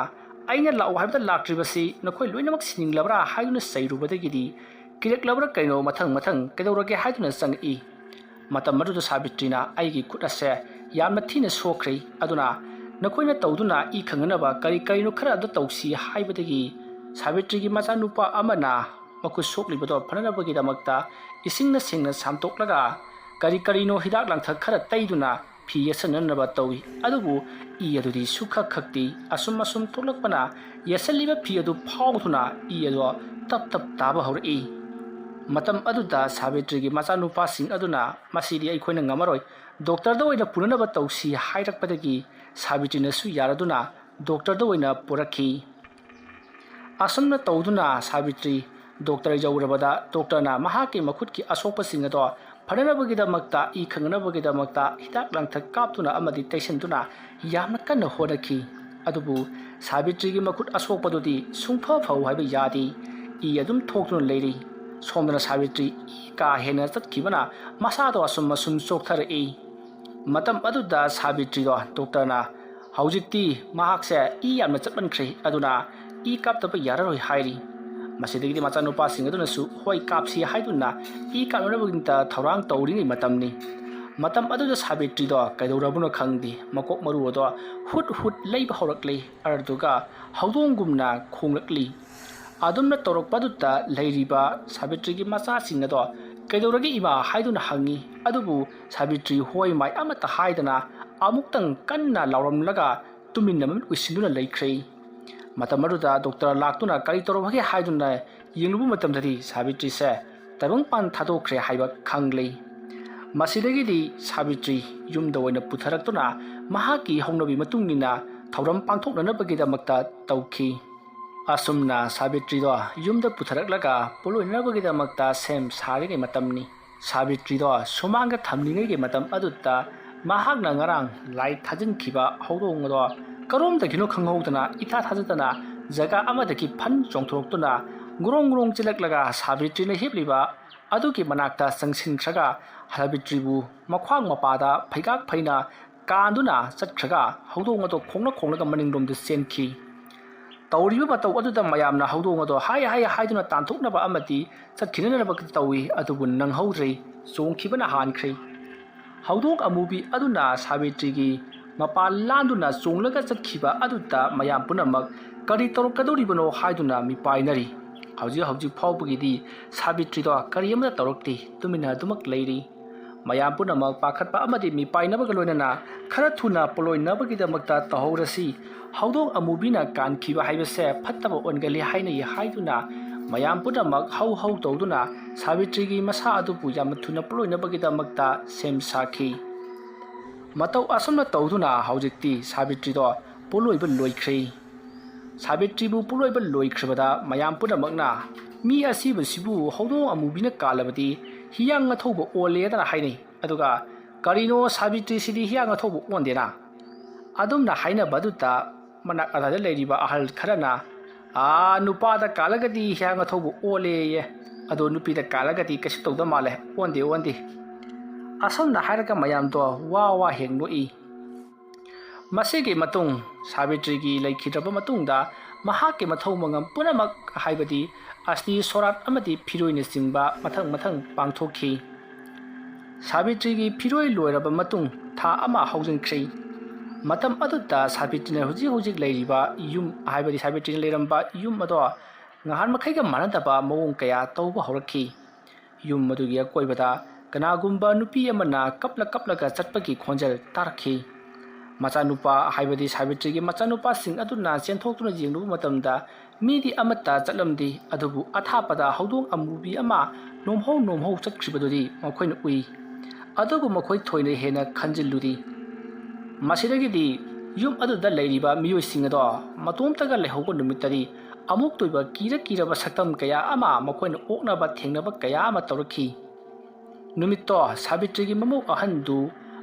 ꯑꯩꯅ ꯂꯥꯛꯎ ꯍꯥꯏꯕꯗ ꯂꯥꯛꯇ꯭ꯔꯤꯕꯁꯤ ꯅꯈꯣꯏ ꯂꯣꯏꯅꯃꯛ ꯁꯤꯅꯤꯡꯂꯕ꯭ꯔꯥ ꯍꯥꯏꯗꯨꯅ ꯆꯩꯔꯨꯕꯗꯒꯤꯗꯤ ꯀꯤꯔꯛꯂꯕ꯭ꯔꯥ ꯀꯩꯅꯣ ꯃꯊꯪ ꯀꯩꯗꯧꯔꯒꯦ ꯍꯥꯏꯗꯨꯅ ꯆꯪꯉꯛꯏ ꯃꯇꯝ ꯑꯗꯨꯗ ꯁꯥꯕꯤꯇ꯭ꯔꯤꯅ ꯑꯩꯒꯤ ꯈꯨꯠ ꯑꯁꯦ ꯌꯥꯝꯅ ꯊꯤꯅ ꯁꯣꯛꯈ꯭ꯔꯦ ꯑꯗꯨꯅ ꯅꯈꯣꯏꯅ ꯇꯧꯗꯨꯅ ꯏ ꯈꯪꯅꯅꯕ ꯀꯔꯤꯅꯣ ꯈꯔ ꯑꯗꯨ ꯇꯧꯁꯤ ꯍꯥꯏꯕꯗꯒꯤ ꯁꯥꯕꯤꯇ꯭ꯔꯤꯒꯤ ꯃꯆꯥꯅꯨꯄꯥ ꯑꯃꯅ ꯃꯈꯨꯠ ꯁꯣꯛꯂꯤꯕꯗꯣ ꯐꯅꯅꯕꯒꯤꯗꯃꯛꯇ ꯏꯁꯤꯡꯅ ꯁꯦꯡꯅ ꯁꯥꯝꯇꯣꯛꯂꯒ ꯀꯔꯤꯅꯣ ꯍꯤꯗꯥꯛ ꯂꯥꯡꯊꯛ ꯈꯔ ꯇꯩꯗꯨꯅ ꯐꯤ ꯌꯦꯠꯁꯟꯅꯅꯕ ꯇꯧꯏ ꯑꯗꯨꯕꯨ ꯏ ꯑꯗꯨꯗꯤ ꯁꯨꯈꯛꯇꯤ ꯑꯁꯨꯝ ꯊꯣꯛꯂꯛꯄꯅ ꯌꯦꯠꯁꯜꯂꯤꯕ ꯐꯤ ꯑꯗꯨ ꯐꯥꯎꯗꯨꯅ ꯏ ꯑꯗꯨ ꯇꯞ ꯇꯥꯕ ꯍꯧꯔꯛꯏ ꯃꯇꯝ ꯑꯗꯨꯗ ꯁꯥꯕꯤꯇ꯭ꯔꯤꯒꯤ ꯃꯆꯥꯅꯨꯄꯥꯁꯤꯡ ꯑꯗꯨꯅ ꯃꯁꯤꯗꯤ ꯑꯩꯈꯣꯏꯅ ꯉꯝꯃꯔꯣꯏ ꯗꯣꯛꯇꯔꯗ ꯑꯣꯏꯅ ꯄꯨꯅꯅꯕ ꯇꯧꯁꯤ ꯍꯥꯏꯔꯛꯄꯗꯒꯤ ꯁꯥꯕꯤꯇ꯭ꯔꯤꯅꯁꯨ ꯌꯥꯔꯗꯨꯅ ꯗꯣꯛꯇꯔꯗ ꯑꯣꯏꯅ ꯄꯨꯔꯛꯈꯤ ꯑꯁꯨꯝꯅ ꯇꯧꯗꯨꯅ ꯁꯥꯕꯤꯇ꯭ꯔꯤ ꯗꯣꯛꯇꯔ ꯌꯧꯔꯕꯗ ꯗꯣꯛꯇꯔꯅ ꯃꯍꯥꯛꯀꯤ ꯃꯈꯨꯠꯀꯤ ꯑꯁꯣꯛꯄꯁꯤꯡ ꯑꯗꯣ ꯐꯅꯅꯕꯒꯤꯗꯃꯛꯇ ꯏ ꯈꯪꯅꯕꯒꯤꯗꯃꯛꯇ ꯍꯤꯗꯥꯛ ꯂꯥꯡꯊꯛ ꯀꯥꯞꯇꯨꯅ ꯑꯃꯗꯤ ꯇꯩꯁꯤꯟꯗꯨꯅ ꯌꯥꯝꯅ ꯀꯟꯅ ꯍꯣꯠꯅꯈꯤ ꯑꯗꯨꯕꯨ ꯁꯥꯕꯤꯇ꯭ꯔꯤꯒꯤ ꯃꯈꯨꯠ ꯑꯁꯣꯛꯄꯗꯨꯗꯤ ꯁꯨꯡꯐ ꯍꯥꯏꯕ ꯌꯥꯗꯦ ꯏ ꯑꯗꯨꯝ ꯊꯣꯛꯇꯨꯅ ꯂꯩꯔꯤ ꯁꯣꯝꯗꯅ ꯁꯥꯕꯤꯇ꯭ꯔꯤ ꯏ ꯀꯥ ꯍꯦꯟꯅ ꯆꯠꯈꯤꯕꯅ ꯃꯁꯥꯗꯣ ꯑꯁꯨꯝ ꯆꯣꯛꯊꯔꯛꯏ ꯃꯇꯝ ꯑꯗꯨꯗ ꯁꯥꯕꯤꯇ꯭ꯔꯤꯗꯣ ꯗꯣꯛꯇꯔꯅ ꯍꯧꯖꯤꯛꯇꯤ ꯃꯍꯥꯛꯁꯦ ꯏ ꯌꯥꯝꯅ ꯆꯠꯃꯟꯈ꯭ꯔꯦ ꯑꯗꯨꯅ ꯏ ꯀꯥꯞꯇꯕ ꯌꯥꯔꯔꯣꯏ ꯍꯥꯏꯔꯤ ꯃꯁꯤꯗꯒꯤꯗꯤ ꯃꯆꯥꯅꯨꯄꯥꯁꯤꯡ ꯑꯗꯨꯅꯁꯨ ꯍꯣꯏ ꯀꯥꯞꯁꯤ ꯍꯥꯏꯗꯨꯅ ꯏ ꯀꯥꯞꯅꯕꯒꯤꯗꯃꯛꯇ ꯊꯧꯔꯥꯡ ꯇꯧꯔꯤꯉꯩ ꯃꯇꯝꯅꯤ ꯃꯇꯝ ꯑꯗꯨꯗ ꯁꯥꯕꯤꯇ꯭ꯔꯤꯗꯣ ꯀꯩꯗꯧꯔꯕꯅꯣ ꯈꯪꯗꯦ ꯃꯀꯣꯛ ꯃꯔꯨ ꯑꯗꯣ ꯍꯨꯠ ꯂꯩꯕ ꯍꯧꯔꯛꯂꯤ ꯑꯗꯨꯒ ꯍꯧꯗꯣꯡꯒꯨꯝꯅ ꯈꯣꯡꯂꯛꯂꯤ ꯑꯗꯨꯝꯅ ꯇꯧꯔꯛꯄꯗꯨꯗ ꯂꯩꯔꯤꯕ ꯁꯥꯕꯤꯇ꯭ꯔꯤꯒꯤ ꯃꯆꯥꯁꯤꯡ ꯑꯗꯣ ꯀꯩꯗꯧꯔꯒꯦ ꯏꯃꯥ ꯍꯥꯏꯗꯨꯅ ꯍꯪꯉꯤ ꯑꯗꯨꯕꯨ ꯁꯥꯕꯤꯇ꯭ꯔꯤ ꯍꯣꯏ ꯃꯥꯏ ꯑꯃꯠꯇ ꯍꯥꯏꯗꯅ ꯑꯃꯨꯛꯇꯪ ꯀꯟꯅ ꯂꯥꯎꯔꯝꯂꯒ ꯇꯨꯃꯤꯟꯅ ꯃꯃꯤꯠ ꯎꯏꯁꯤꯟꯗꯨꯅ ꯂꯩꯈ꯭ꯔꯦ ꯃꯇꯝ ꯑꯗꯨꯗ ꯗꯣꯛꯇꯔ ꯂꯥꯛꯇꯨꯅ ꯀꯔꯤ ꯇꯧꯔꯕꯒꯦ ꯍꯥꯏꯗꯨꯅ ꯌꯦꯡꯂꯨꯕ ꯃꯇꯝꯗꯗꯤ ꯁꯥꯕꯤꯇ꯭ꯔꯤꯁꯦ ꯇꯥꯏꯕꯪꯄꯥꯟ ꯊꯥꯗꯣꯛꯈ꯭ꯔꯦ ꯍꯥꯏꯕ ꯈꯪꯂꯤ ꯃꯁꯤꯗꯒꯤꯗꯤ ꯁꯥꯕꯤꯇ꯭ꯔꯤ ꯌꯨꯝꯗ ꯑꯣꯏꯅ ꯄꯨꯊꯔꯛꯇꯨꯅ ꯃꯍꯥꯛꯀꯤ ꯍꯧꯅꯕꯤ ꯃꯇꯨꯡ ꯏꯟꯅ ꯊꯧꯔꯝ ꯄꯥꯡꯊꯣꯛꯅꯅꯕꯒꯤꯗꯃꯛꯇ ꯇꯧꯈꯤ asumna Savitrido yumda putharaklaga poloinabagidamagta sem sarige matamni Savitrido sumanga thamlingege matam adutta mahakna ngarang lai thajinkiba hawdongdo karomdagino khanghaudana itha thajatana jaga amadaki phan chongthoroktuna ngurong chilaklaga Savitrina hipliba aduki manakta sangsinkhraga Savitribu makhwang mapada phaigak phaina kanduna chatkhraga hawdongdo khonglaga maningromda senki tawriba batau aduda mayamna hawdongdo hai haiduna tanthoknaba amati chatkinanaba tawi adubu nanghaudrei chongkhibana hankhri hawdong amubi aduna Savitrigi mapal landuna chonglaga chatkhiba aduta mayam punamak kari torokadoribano haiduna mipainari hauji phawbugidi Savitrido kari amada torokti tumina dumak leiri mayam punamak pakhatpa amadi mipainabaga loinana khara thuna poloinabagidamakta tahorasi hawdong amubina kankhiba haibase phattaba ongali haina haiduna mayam punamak hau tawduna Savitrigi masa adupu yam thuna poloinabagidamakta sem sakhi matau asomna tawduna haujikti Savitrido poloiba loikhri Savitribu poloiba loikhrabada mayam punamakna mi asibasibu hawdong amubina kalabadi hiyang athoba oledana hainai aduga karino Savitri sidi hiyang athoba ondena adumna haina baduta manak adada leiriba ahal kharana nupada kalagadi hiyang athoba oleye ado nupida kalagadi kashi tawda male onde asomna hairaga mayam to wa hengnoi masege matung Savitrigi laikhidraba matungda mahake mathau mangam punamak haibadi asni sorat amadi phiroina singba mathang pangthokhi Savitrigi phiroi loiraba matung tha ama haujinkhri matam aduta Savitrina hujik leiriba yum haibadi Savitrina leiramba yum ado ngahan makhaiga manadaba mawong kaya tawba horakhi yum madugi koibada kanagumba nupi amana kaplaga chatpagi khonjal tarakhi machanupa haibadi Savitrigi machanupa sing aduna chenthoktuna jinglu matamda midi amata chatlamdi adubu athapada hawdong amubi ama nomhau chatkribadudi makhoina ui adubu makhoi thoina hena khanjilludi masidagidi yum aduda leiriba miyoi singado matomtaga lehogo numitari amuk toiba kiraba saktam kaya ama makhoina oknaba thengnaba kaya ama tawrakhi numitto Savitrigi mamu ahandu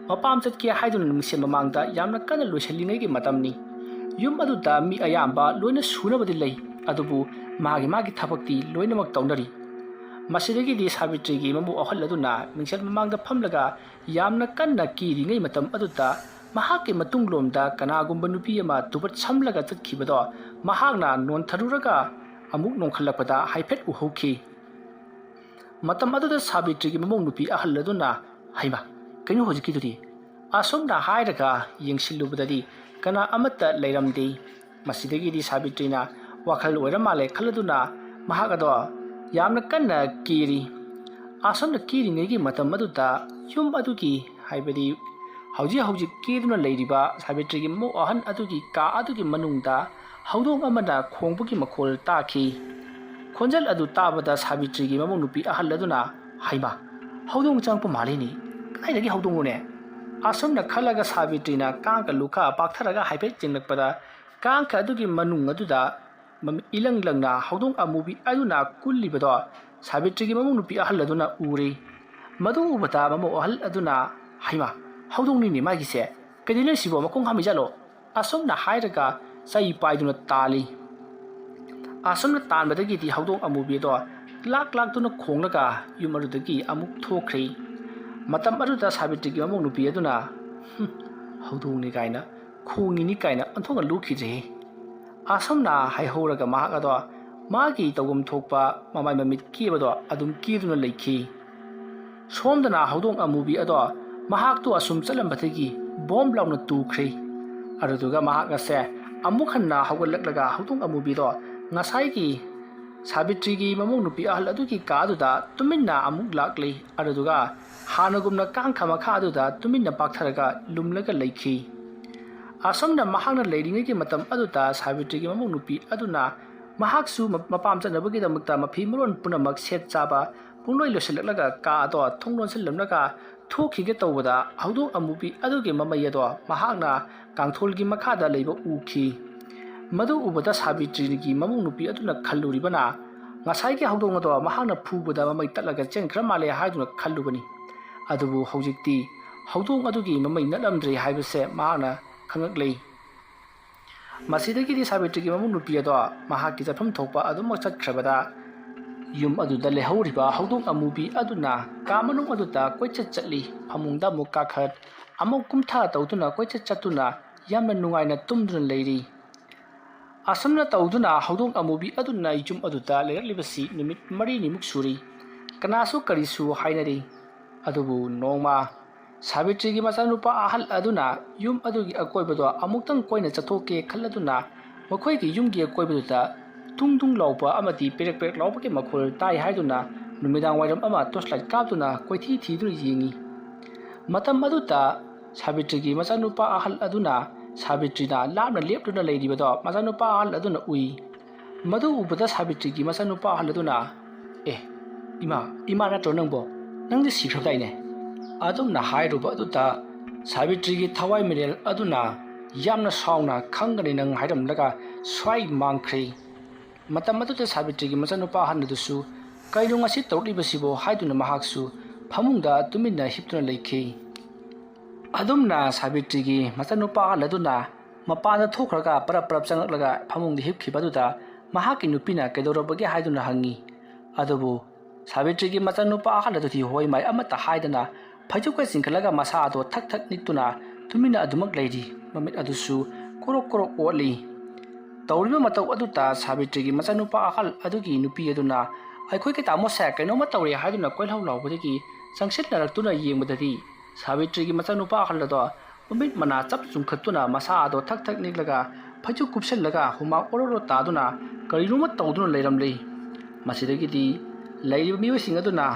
mapam chatke haiduna numse mamangda yamna kana loisalingai matamni yum aduda mi ayamba loina sunabadi lei adubu magi thabakti loinamak tawnari masidagidi Savitrigi mamu ahalladuna mingsal mamangda phamlaga yamna kanna kiringai matam aduta mahake matunglomda kanagumba nupi ama tubat samlaga chatkibado mahakna non tharuraga amuk nongkhalapada haifet uhokhi matam aduda Savitrigi mamung nupi ahalladuna haima kaino hojikiduri asomna hairaga yengsilubadadi kana amata leiramdi masidagidi Savitrina wakhal oiramale khaladuna mahagado yamna kanna kiri asomna kiringegi matam aduda yum adugi haibadi hauji kiruna leiriba Savitrigi mo ahan adugi ka adugi manungda hawdong amana khongbugi makhol takhi khonjal adu tabada Savitrigi mamung nupi ahalladuna haima hawdong changpa malini kainagi hawdong ne asomna khalaga Savitrina kangka lukha paktharaga haifet jinglakpada kangka adugi manung aduda ilanglangna hawdong amubi aduna kullibado Savitrigi mamung nupi ahalladuna uri madu ubata mamu ahal aduna haima hawdong ni magi se kadile sibo makong hamijalo asomna hairaga sai paiduna tali asomna tanbadagi di hawdong amubi do lak tuna khonglaga yumarudagi amuk thokri matam aduda Savitrigi mamung nupi aduna hawdong ni kaina khongi ni kaina anthonga lukhije asomna haihoraga mahagado magi tawgum thokpa mamai mamit kibado adum kiruna leikhi somdana hawdong amubi ado mahak to asum chalambathagi bomb launa tukhri aruduga mahak ase amukhanna hawgalaklaga hawdong amubi do ngasai gi Savitrigi mamung nupi ahal adugi kaduda tuminna amuk lakli aruduga hanagumna kangkhama khaduda tuminna paktharaga lumlaga leikhi asomna mahakna leiringegi matam aduta Savitrigi mamung nupi aduna mahaksu mapam chanabagi damakta maphimuron punamak set chaba pungloi loselaklaga ka ado thonglon selamnaga thokige tawbada hawdong amubi adugi mamayado mahakna kangtholgi makhada leiba ukhi Madu ubada Savitrigi mamung nupi aduna khalluribana ngasai haudong ado mahakna phubada mamai tatlaga chenkra male haiduna khallubani adubu hojikti haudong adugi mamai nalamdri haibase mahakna khangaklei masidagi di Savitrigi mamung nupi ado mahakki jafam thokpa aduma chatkrabada yum aduda lehoriba haudong amubi aduna kamanung aduda koichat chatli phamungda mukakhat amuk kumtha tawduna koichat chatuna yamna nungaina tumduna leiri Asamna tauduna haudong amubi aduna yum aduda leirlibasi numit mari nimuk suri kanasu karisu hainari adubu nongma Savitrigi machanupa ahal aduna yum adugi akoibado amuktang koina chathoke khalladuna makhoigi yumgi akoibada tungtung laupa amati perek perek laupake makhol tai haiduna numidang wairam ama toslight kaptuna koithi thidru yengi matam aduta Savitrigi machanupa ahal aduna Savitrina lamna leptuna leiribado machanupa ahal aduna ui madu ubada Savitrigi machanupa ahal aduna ima natro nangbo nangdi sikhrabaine adumna hairuba aduta Savitrigi thawai mirel aduna yamna sauna khangani nang hairamlaga swai mangkhri matam aduta Savitrigi machanupa ahal adusu kainu ngasi tawlibasibo haiduna mahaksu phamungda tuminna hiptuna leikhi adumna Savitrigi machanupa laduna mapana thokraga parap changlaga phamungdi hipkhibaduda mahaki nupina kedorobage haiduna hangi adubu Savitrigi machanupa haladuthi hoimai amata haidana phajuka singkalaga masa ado thak thak nituna tumina adumak leiri mamit adusu korok korok oli tawriba mataw aduta Savitrigi machanupa ahal adugi nupi aduna aikhoi ke tamo sa kainoma tawri haiduna koilhau lawbudagi sangsit naraktuna yengmadadi Savitrigi machanupa ahallado mamit mana chap chungkhatuna masa ado thak thak niklaga phaju kupsellaga huma ororo taduna karinoma tawduna leiramlei masidagidi leiriba miyoising aduna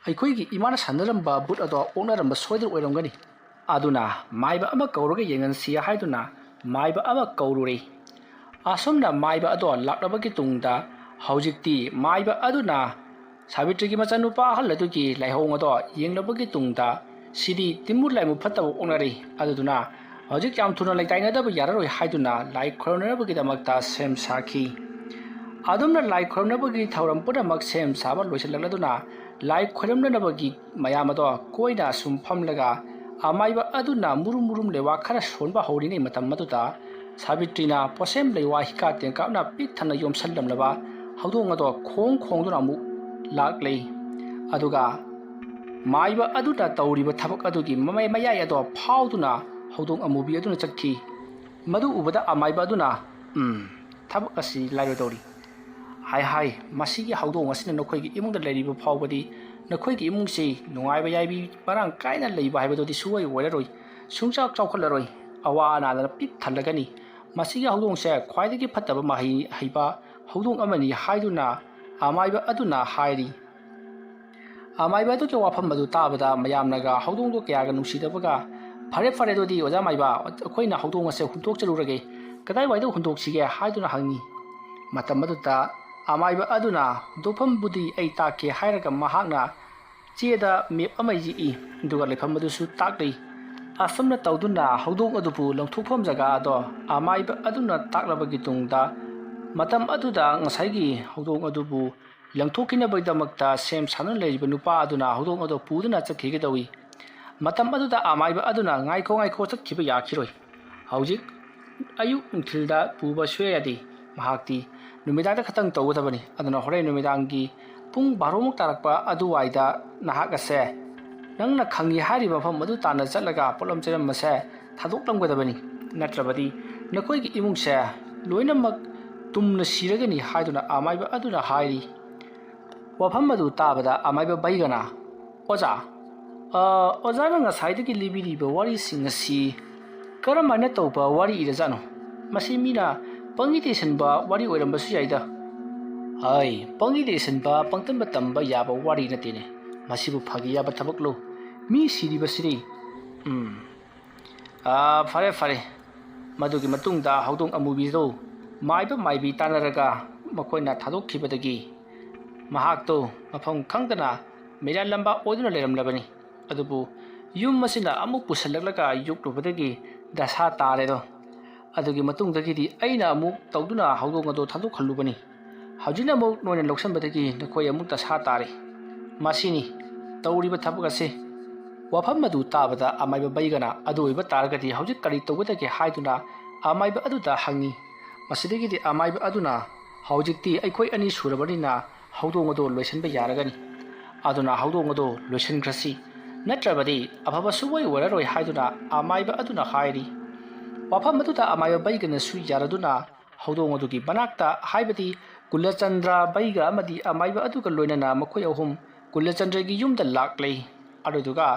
aikhoi imana sanaramba but ado onaramba soidir oiramgani aduna maiba ama kauraga yengansi haiduna maiba ama kaurure asomna maiba ado laklabagi tungda haujikti maiba aduna Savitrigi machanupa ahalladugi laihong ado yenglabagi tungda Sidi timur lai mu phatta onari aduna hojik jam thuna lai taina da yararoi haiduna lai khorona bagi damakta sem sakhi adumna lai khorona bagi thauram pura mak sem saba loisalladuna lai khoramna bagi mayamado koina sum phamlaga amaiba aduna murum lewa khara sonba hori nei matam maduda Savitrina posem lewa hika tengkapna pik thana yom sallamlaba haudong ado khong duna mu laklei aduga Maiba aduda tawriba thabak adugi mamai mayai ado phauduna haudong amubi aduna chakhi madu ubada amaiba aduna thabak asi lairo dori hai masigi haudong asina nokhoigi imungda leiriba phaubadi nokhoigi imungsi nungaiba yaibi parang kaina leiba haibadodi suwai oiraroi sungchak chawkhallaroi awa anadana pik thallagani masigi haudong se khwaidagi phattaba mahi haiba haudong amani haiduna amaiba aduna hairi amaiba to wafam badu tabada mayamnaga haudong do kya ga nusidabaga fare dodi oja maiba akoina haudong ase huntok chalurage kadai waido huntok sige haiduna hangi matam maduta amaiba aduna dofam budi ai take hairaga mahakna cheda map amai ji duga lefam madu su takdei asamna tawduna haudong adupu longthukpham jaga ado amaiba aduna taklabagi tungda matam aduda ngasaigi haudong adubu langthokina bagdamakta sem sanan leiriba nupa aduna haudong ado puduna chakhigedawi matam aduda amaiba aduna ngaikho chatkhiba yakhiroi haujik ayu unthilda puba soyadi mahakti numidangda khatang tawgadabani aduna hore numidangi pung 12 muk tarakpa aduwaida nahak ase nangna khangi hariba pham adu tana chatlaga polam cheram mase thadoklamgadabani natrabadi nakoigi imungse loinamak tumna siragani haiduna amaiba aduna hairi wafam madu tabada amaiba baigana oja na ngasai libiriba wari singasi karamana tawba wari irajano masi mina pangitesan ba wari oirambasu yaida hai pangitesan ba pangtamba tamba yaba wari natine masibu phagi yaba thabaklo mi siriba siri fare madugi matungda haudong amubi do maibi tanaraga makoina thadokkhibadagi mahakto mafam khangdana mera lamba oduna leramlabani adubu yum masina amuk pusallaga yuklubadagi dasa tare do ꯑꯗꯨꯒꯤ ꯃꯇꯨꯡꯗꯒꯤꯗꯤ ꯑꯩꯅ ꯑꯃꯨꯛ ꯇꯧꯗꯨꯅ ꯍꯧꯗꯣꯡ ꯑꯗꯨ ꯊꯥꯗꯣꯛꯍꯜꯂꯨꯕꯅꯤ꯫ ꯍꯧꯖꯤꯛꯅ ꯑꯃꯨꯛ ꯅꯣꯏꯅ ꯂꯧꯁꯤꯟꯕꯗꯒꯤ ꯅꯈꯣꯏ ꯑꯃꯨꯛ ꯗꯁꯥ ꯇꯥꯔꯦ꯫ ꯃꯁꯤꯅꯤ ꯇꯧꯔꯤꯕ ꯊꯕꯛ ꯑꯁꯤ꯫ ꯋꯥꯐꯝ ꯑꯗꯨ ꯇꯥꯕꯗ ꯑꯃꯥꯏꯕ ꯕꯩꯒꯅ ꯑꯗꯨ ꯑꯣꯏꯕ ꯇꯥꯔꯒꯗꯤ ꯍꯧꯖꯤꯛ ꯀꯔꯤ ꯇꯧꯒꯗꯒꯦ ꯍꯥꯏꯗꯨꯅ ꯑꯃꯥꯏꯕ ꯑꯗꯨꯗ ꯍꯪꯉꯤ꯫ ꯃꯁꯤꯗꯒꯤꯗꯤ ꯑꯃꯥꯏꯕ ꯑꯗꯨꯅ ꯍꯧꯖꯤꯛꯇꯤ ꯑꯩꯈꯣꯏ ꯑꯅꯤ ꯁꯨꯔꯕꯅꯤꯅ ꯍꯧꯗꯣꯡ ꯑꯗꯨ ꯂꯣꯏꯁꯤꯟꯕ ꯌꯥꯔꯒꯅꯤ꯫ ꯑꯗꯨꯅ ꯍꯧꯗꯣꯡ ꯑꯗꯨ ꯂꯣꯏꯁꯤꯟꯈ꯭ꯔꯁꯤ, ꯅꯠꯇ꯭ꯔꯕꯗꯤ ꯑꯐꯕ ꯁꯨꯡꯑꯣꯏ ꯑꯣꯏꯔꯔꯣꯏ ꯍꯥꯏꯗꯨꯅ ꯑꯃꯥꯏꯕ ꯑꯗꯨꯅ ꯍꯥꯏꯔꯤ꯫ ꯋꯥꯐꯝ ꯑꯗꯨꯗ ꯑꯃꯥꯏꯕ ꯕꯩꯒꯅꯁꯨ ꯌꯥꯔꯗꯨꯅ ꯍꯧꯗꯣꯡ ꯑꯗꯨꯒꯤ ꯃꯅꯥꯛꯇ ꯍꯥꯏꯕꯗꯤ ꯀꯨꯂꯆꯟꯗ꯭ꯔ ꯕꯩꯒ ꯑꯃꯗꯤ ꯑꯃꯥꯏꯕ ꯑꯗꯨꯒ ꯂꯣꯏꯅꯅ ꯃꯈꯣꯏ ꯑꯍꯨꯝ ꯀꯨꯂꯆꯟꯗ꯭ꯔꯒꯤ ꯌꯨꯝꯗ ꯂꯥꯛꯂꯦ꯫ ꯑꯗꯨꯗꯨꯒ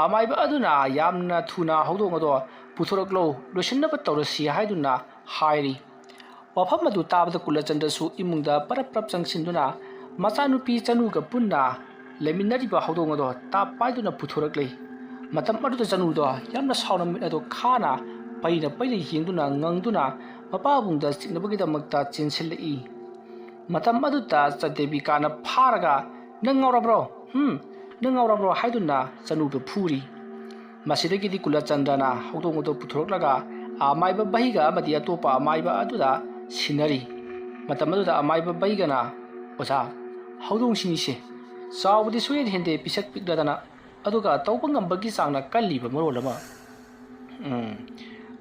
ꯑꯃꯥꯏꯕ ꯑꯗꯨꯅ ꯌꯥꯝꯅ ꯊꯨꯅ ꯍꯧꯗꯣꯡ ꯑꯗꯨ ꯄꯨꯊꯣꯔꯛꯂꯣ, ꯂꯣꯏꯁꯤꯟꯅꯕ ꯇꯧꯔꯁꯤ ꯍꯥꯏꯗꯨꯅ ꯍꯥꯏꯔꯤ꯫ ꯋꯥꯐꯝ ꯑꯗꯨ ꯇꯥꯕꯗ ꯀꯨꯂꯆꯟꯗ꯭ꯔꯁꯨ ꯏꯃꯨꯡꯗ ꯄꯔꯞ ꯆꯪꯁꯤꯟꯗꯨꯅ ꯃꯆꯥꯅꯨꯄꯤ ꯆꯅꯨꯒ ꯄꯨꯟꯅ ꯂꯩꯃꯤꯟꯅꯔꯤꯕ ꯍꯧꯗꯣꯡ ꯑꯗꯨ ꯇꯥꯞ ꯄꯥꯏꯗꯨꯅ ꯄꯨꯊꯣꯔꯛꯂꯦ꯫ ꯃꯇꯝ ꯑꯗꯨꯗ ꯆꯅꯨꯗꯣ ꯌꯥꯝꯅ ꯁꯥꯎꯅ ꯃꯤꯠ ꯑꯗꯨ ꯈꯥꯅ ꯄꯩꯅ ꯌꯦꯡꯗꯨꯅ ꯉꯪꯗꯨꯅ ꯃꯄꯥꯕꯨꯡꯗ ꯆꯤꯛꯅꯕꯒꯤꯗꯃꯛꯇ ꯆꯦꯟꯁꯤꯜꯂꯛꯏ꯫ ꯃꯇꯝ ꯑꯗꯨꯗ ꯗꯦꯕꯤꯀꯥꯅ ꯐꯥꯔꯒ "ꯅꯪ ꯉꯥꯎꯔꯕ꯭ꯔꯣ? ꯅꯪ ꯉꯥꯎꯔꯕ꯭ꯔꯣ?" ꯍꯥꯏꯗꯨꯅ ꯆꯅꯨꯗꯨ ꯐꯨꯔꯤ꯫ ꯃꯁꯤꯗꯒꯤꯗꯤ ꯀꯨꯂꯆꯟꯗ꯭ꯔꯅ ꯍꯧꯗꯣꯡ ꯑꯗꯨ ꯄꯨꯊꯣꯔꯛꯂꯒ ꯑꯃꯥꯏꯕ ꯕꯩꯒ ꯑꯃꯗꯤ ꯑꯇꯣꯞꯄ ꯑꯃꯥꯏꯕ ꯑꯗꯨꯗ ꯁꯤꯟꯅꯔꯤ꯫ ꯃꯇꯝ ꯑꯗꯨꯗ ꯑꯃꯥꯏꯕ ꯕꯩꯒꯅ "ꯑꯣꯖꯥ, ꯍꯧꯗꯣꯡꯁꯤꯡꯁꯦ ꯆꯥꯎꯕꯗꯤ ꯁꯨꯡꯍꯦꯟ ꯍꯦꯟꯗꯦ, ꯄꯤꯁꯛ ꯄꯤꯛꯂꯗꯅ, ꯑꯗꯨꯒ ꯇꯧꯕ ꯉꯝꯕꯒꯤ ꯆꯥꯡꯅ ꯀꯜꯂꯤꯕ ꯃꯔꯣꯜ ꯑꯃ꯫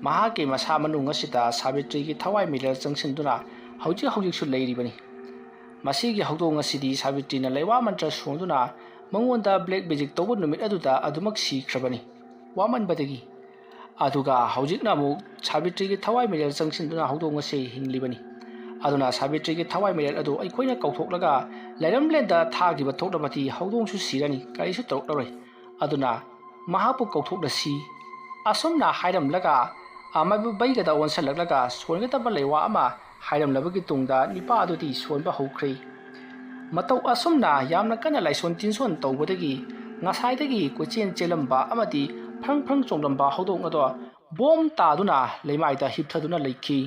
ꯃꯍꯥꯛꯀꯤ ꯃꯁꯥ ꯃꯅꯨꯡ ꯑꯁꯤꯗ ꯁꯥꯕꯤꯇ꯭ꯔꯤꯒꯤ ꯊꯋꯥꯏ ꯃꯤꯔꯦꯜ ꯆꯪꯁꯤꯟꯗꯨꯅ ꯍꯧꯖꯤꯛꯁꯨ ꯂꯩꯔꯤꯕꯅꯤ꯫ ꯃꯁꯤꯒꯤ ꯍꯧꯗꯣꯡ ꯑꯁꯤꯗꯤ ꯁꯥꯕꯤꯇ꯭ꯔꯤꯅ ꯂꯩꯋꯥ ꯃꯟꯇ꯭ꯔ ꯁꯣꯟꯗꯨꯅ ꯃꯉꯣꯟꯗ ꯕ꯭ꯂꯦꯛ ꯃꯦꯖꯤꯛ ꯇꯧꯕ ꯅꯨꯃꯤꯠ ꯑꯗꯨꯗ ꯑꯗꯨꯃꯛ ꯁꯤꯈ꯭ꯔꯕꯅꯤ ꯋꯥꯃꯟꯕꯗꯒꯤ꯫ ꯑꯗꯨꯒ ꯍꯧꯖꯤꯛꯅ ꯑꯃꯨꯛ ꯁꯥꯕꯤꯇ꯭ꯔꯤꯒꯤ ꯊꯋꯥꯏ ꯃꯤꯔꯦꯜ ꯆꯪꯁꯤꯟꯗꯨꯅ ꯍꯧꯗꯣꯡ ꯑꯁꯤ ꯍꯤꯡꯂꯤꯕꯅꯤ꯫ ꯑꯗꯨꯅ ꯁꯥꯕꯤꯇ꯭ꯔꯤꯒꯤ ꯊꯋꯥꯏ ꯃꯤꯔꯦꯜ ꯑꯗꯨ ꯑꯩꯈꯣꯏꯅ ꯀꯧꯊꯣꯛꯂꯒ ꯂꯩꯔꯝꯂꯦꯟꯗ ꯊꯥꯈꯤꯕ ꯊꯣꯛꯂꯕꯗꯤ ꯍꯧꯗꯣꯡꯁꯨ ꯁꯤꯔꯅꯤ, ꯀꯔꯤꯁꯨ ꯇꯧꯔꯛꯂꯔꯣꯏ꯫ ꯑꯗꯨꯅ ꯃꯍꯥꯛꯄꯨ ꯀꯧꯊꯣꯛꯂꯁꯤ꯫ ꯑꯁꯨꯝꯅ ꯍꯥꯏꯔꯝꯂꯒ ꯑꯃꯥꯏꯕ ꯕꯩꯒꯗ ꯑꯣꯟꯁꯤꯜꯂꯛꯂꯒ ꯁꯣꯟꯒꯗꯕ ꯂꯩꯋꯥ ꯑꯃ ꯍꯥꯏꯔꯝꯂꯕꯒꯤ ꯇꯨꯡꯗ ꯅꯤꯄꯥ ꯑꯗꯨꯗꯤ ꯁꯣꯟꯕ ꯍꯧꯈ꯭ꯔꯦ꯫ ꯃꯇꯧ ꯑꯁꯨꯝꯅ ꯌꯥꯝꯅ ꯀꯟꯅ ꯂꯥꯏꯁꯣꯟ ꯇꯤꯟꯁꯣꯟ ꯇꯧꯕꯗꯒꯤ ꯉꯁꯥꯏꯗꯒꯤ ꯀꯣꯏꯆꯦꯟ ꯆꯦꯜꯂꯝꯕ ꯑꯃꯗꯤ ꯐ꯭ꯔꯪ ꯆꯣꯡꯂꯝꯕ ꯍꯧꯗꯣꯡ ꯑꯗꯣ ꯕꯣꯝ ꯇꯥꯗꯨꯅ ꯂꯩꯃꯥꯏꯗ ꯍꯤꯞꯊꯗꯨꯅ ꯂꯩꯈꯤ꯫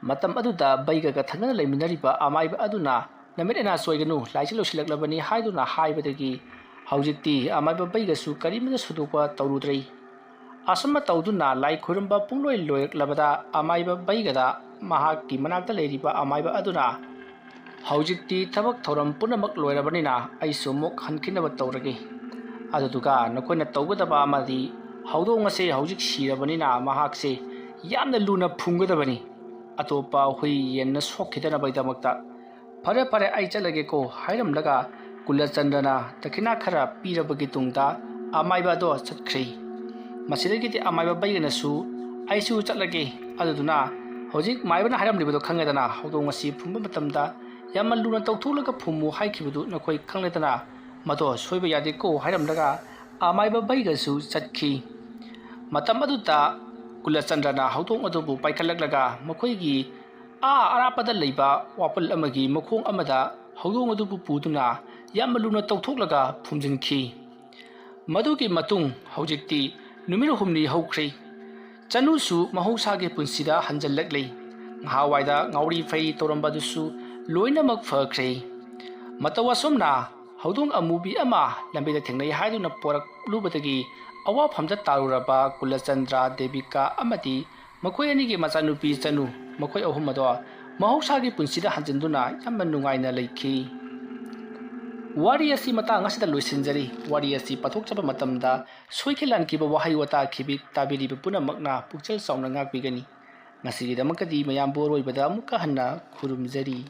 ꯃꯇꯝ ꯑꯗꯨꯗ ꯕꯩꯒꯒ ꯊꯪꯅꯅ ꯂꯩꯃꯤꯟꯅꯔꯤꯕ ꯑꯃꯥꯏꯕ ꯑꯗꯨꯅ "ꯅꯃꯤꯠ ꯑꯅꯥ ꯆꯣꯏꯒꯅꯨ, ꯂꯥꯏꯆ ꯂꯣꯏꯁꯤꯜꯂꯛꯂꯕꯅꯤ" ꯍꯥꯏꯗꯨꯅ ꯍꯥꯏꯕꯗꯒꯤ ꯍꯧꯖꯤꯛꯇꯤ ꯑꯃꯥꯏꯕ ꯕꯩꯒꯁꯨ ꯀꯔꯤꯃꯇ ꯁꯨꯗꯣꯛꯄ ꯇꯧꯔꯨꯗ꯭ꯔꯦ꯫ ꯑꯁꯨꯝꯅ ꯇꯧꯗꯨꯅ ꯂꯥꯏ ꯈꯨꯔꯨꯝꯕ ꯄꯨꯡꯂꯣꯏ ꯂꯣꯏꯔꯛꯂꯕꯗ ꯑꯃꯥꯏꯕ ꯕꯩꯒꯗ ꯃꯍꯥꯛꯀꯤ ꯃꯅꯥꯛꯇ ꯂꯩꯔꯤꯕ ꯑꯃꯥꯏꯕ ꯑꯗꯨꯅ "ꯍꯧꯖꯤꯛꯇꯤ ꯊꯕꯛ ꯊꯧꯔꯝ ꯄꯨꯝꯅꯃꯛ ꯂꯣꯏꯔꯕꯅꯤꯅ ꯑꯩꯁꯨ ꯑꯃꯨꯛ ꯍꯟꯈꯤꯅꯕ ꯇꯧꯔꯒꯦ꯫ ꯑꯗꯨꯗꯨꯒ ꯅꯈꯣꯏꯅ ꯇꯧꯒꯗꯕ ꯑꯃꯗꯤ ꯍꯧꯗꯣꯡ ꯑꯁꯦ ꯍꯧꯖꯤꯛ ꯁꯤꯔꯕꯅꯤꯅ ꯃꯍꯥꯛꯁꯦ ꯌꯥꯝꯅ ꯂꯨꯅ ꯐꯨꯝꯒꯗꯕꯅꯤ, ꯑꯇꯣꯞꯄ ꯍꯨꯏ ꯌꯦꯟꯅ ꯁꯣꯛꯈꯤꯗꯅꯕꯒꯤꯗꯃꯛꯇ꯫ ꯐꯔꯦ ꯑꯩ ꯆꯠꯂꯒꯦꯀꯣ" ꯍꯥꯏꯔꯝꯂꯒ ꯀꯨꯂꯆꯟꯗ꯭ꯔꯅ ꯗꯈꯤꯅꯥ ꯈꯔ ꯄꯤꯔꯕꯒꯤ ꯇꯨꯡꯗ ꯑꯃꯥꯏꯕ ꯑꯗꯣ ꯆꯠꯈ꯭ꯔꯦ꯫ ꯃꯁꯤꯗꯒꯤꯗꯤ ꯑꯃꯥꯏꯕ ꯕꯩꯒꯅꯁꯨ "ꯑꯩꯁꯨ ꯆꯠꯂꯒꯦ, ꯑꯗꯨꯗꯨꯅ ꯍꯧꯖꯤꯛ ꯃꯥꯏꯕꯅ ꯍꯥꯏꯔꯝꯂꯤꯕꯗꯣ ꯈꯪꯂꯦꯗꯅ, ꯍꯧꯗꯣꯡ ꯑꯁꯤ ꯐꯨꯝꯕ ꯃꯇꯝꯗ ꯌꯥꯝꯅ ꯂꯨꯅ ꯇꯧꯊꯣꯛꯂꯒ ꯐꯨꯝꯃꯨ ꯍꯥꯏꯈꯤꯕꯗꯨ ꯅꯈꯣꯏ ꯈꯪꯂꯦꯗꯅ, ꯃꯗꯣ ꯁꯣꯏꯕ ꯌꯥꯗꯦꯀꯣ" ꯍꯥꯏꯔꯝꯂꯒ ꯑꯃꯥꯏꯕ ꯕꯩꯒꯁꯨ ꯆꯠꯈꯤ꯫ ꯃꯇꯝ ꯑꯗꯨꯗ ꯀꯨꯂꯆꯟꯗ꯭ꯔꯅ ꯍꯧꯗꯣꯡ ꯑꯗꯨꯕꯨ ꯄꯥꯏꯈꯠꯂꯛꯂꯒ ꯃꯈꯣꯏꯒꯤ ꯑꯔꯥꯞꯄꯗ ꯂꯩꯕ ꯋꯥꯄꯜ ꯑꯃꯒꯤ ꯃꯈꯣꯡ ꯑꯃꯗ ꯍꯧꯗꯣꯡ ꯑꯗꯨꯕꯨ ꯄꯨꯗꯨꯅ ꯌꯥꯝꯅ ꯂꯨꯅ ꯇꯧꯊꯣꯛꯂꯒ ꯐꯨꯝꯖꯤꯟꯈꯤ꯫ ꯃꯗꯨꯒꯤ ꯃꯇꯨꯡ ꯍꯧꯖꯤꯛꯇꯤ ꯅꯨꯃꯤꯠ 8ꯅꯤ ꯍꯧꯈ꯭ꯔꯦ꯫ ꯆꯅꯨꯁꯨ ꯃꯍꯧꯁꯥꯒꯤ ꯄꯨꯟꯁꯤꯗ ꯍꯟꯖꯜꯂꯛꯂꯦ꯫ ꯉꯍꯥꯟꯋꯥꯏꯗ ꯉꯥꯎꯔꯤ ꯐꯩ ꯇꯧꯔꯝꯕꯗꯨꯁꯨ ꯂꯣꯏꯅꯃꯛ ꯐꯈ꯭ꯔꯦ꯫ ꯃꯇꯧ ꯑꯁꯨꯝꯅ ꯍꯧꯗꯣꯡ ꯑꯃꯨꯕꯤ ꯑꯃ ꯂꯝꯕꯤꯗ ꯊꯦꯡꯅꯩ ꯍꯥꯏꯗꯨꯅ ꯄꯣꯔꯛꯂꯨꯕꯗꯒꯤ ꯑꯋꯥꯐꯝꯗ ꯇꯥꯔꯨꯔꯕ ꯀꯨꯂꯆꯟꯗ꯭ꯔ, ꯗꯦꯕꯤꯀꯥ ꯑꯃꯗꯤ ꯃꯈꯣꯏ ꯑꯅꯤꯒꯤ ꯃꯆꯥꯅꯨꯄꯤ ꯆꯅꯨ, ꯃꯈꯣꯏ ꯑꯍꯨꯝ ꯑꯗꯣ ꯃꯍꯧꯁꯥꯒꯤ ꯄꯨꯟꯁꯤꯗ ꯍꯟꯖꯤꯟꯗꯨꯅ ꯌꯥꯝꯅ ꯅꯨꯡꯉꯥꯏꯅ ꯂꯩꯈꯤ꯫ ꯋꯥꯔꯤ ꯑꯁꯤ ꯃꯇꯥꯡ ꯑꯁꯤꯗ ꯂꯣꯏꯁꯤꯟꯖꯔꯤ꯫ ꯋꯥꯔꯤ ꯑꯁꯤ ꯄꯥꯊꯣꯛꯆꯕ ꯃꯇꯝꯗ ꯁꯣꯏꯈꯤ ꯂꯥꯟꯈꯤꯕ ꯋꯥꯍꯩ ꯋꯥꯇꯥ ꯇꯥꯕꯤꯔꯤꯕ ꯄꯨꯝꯅꯃꯛꯅ ꯄꯨꯛꯆꯦꯜ ꯆꯥꯎꯅ ꯉꯥꯛꯄꯤꯒꯅꯤ꯫ ꯉꯁꯤꯒꯤꯗꯃꯛꯇꯗꯤ ꯃꯌꯥꯝꯕꯨ ꯑꯔꯣꯏꯕꯗ ꯑꯃꯨꯛꯀ ꯍꯟꯅ ꯈꯨꯔꯨꯝꯖꯔꯤ꯫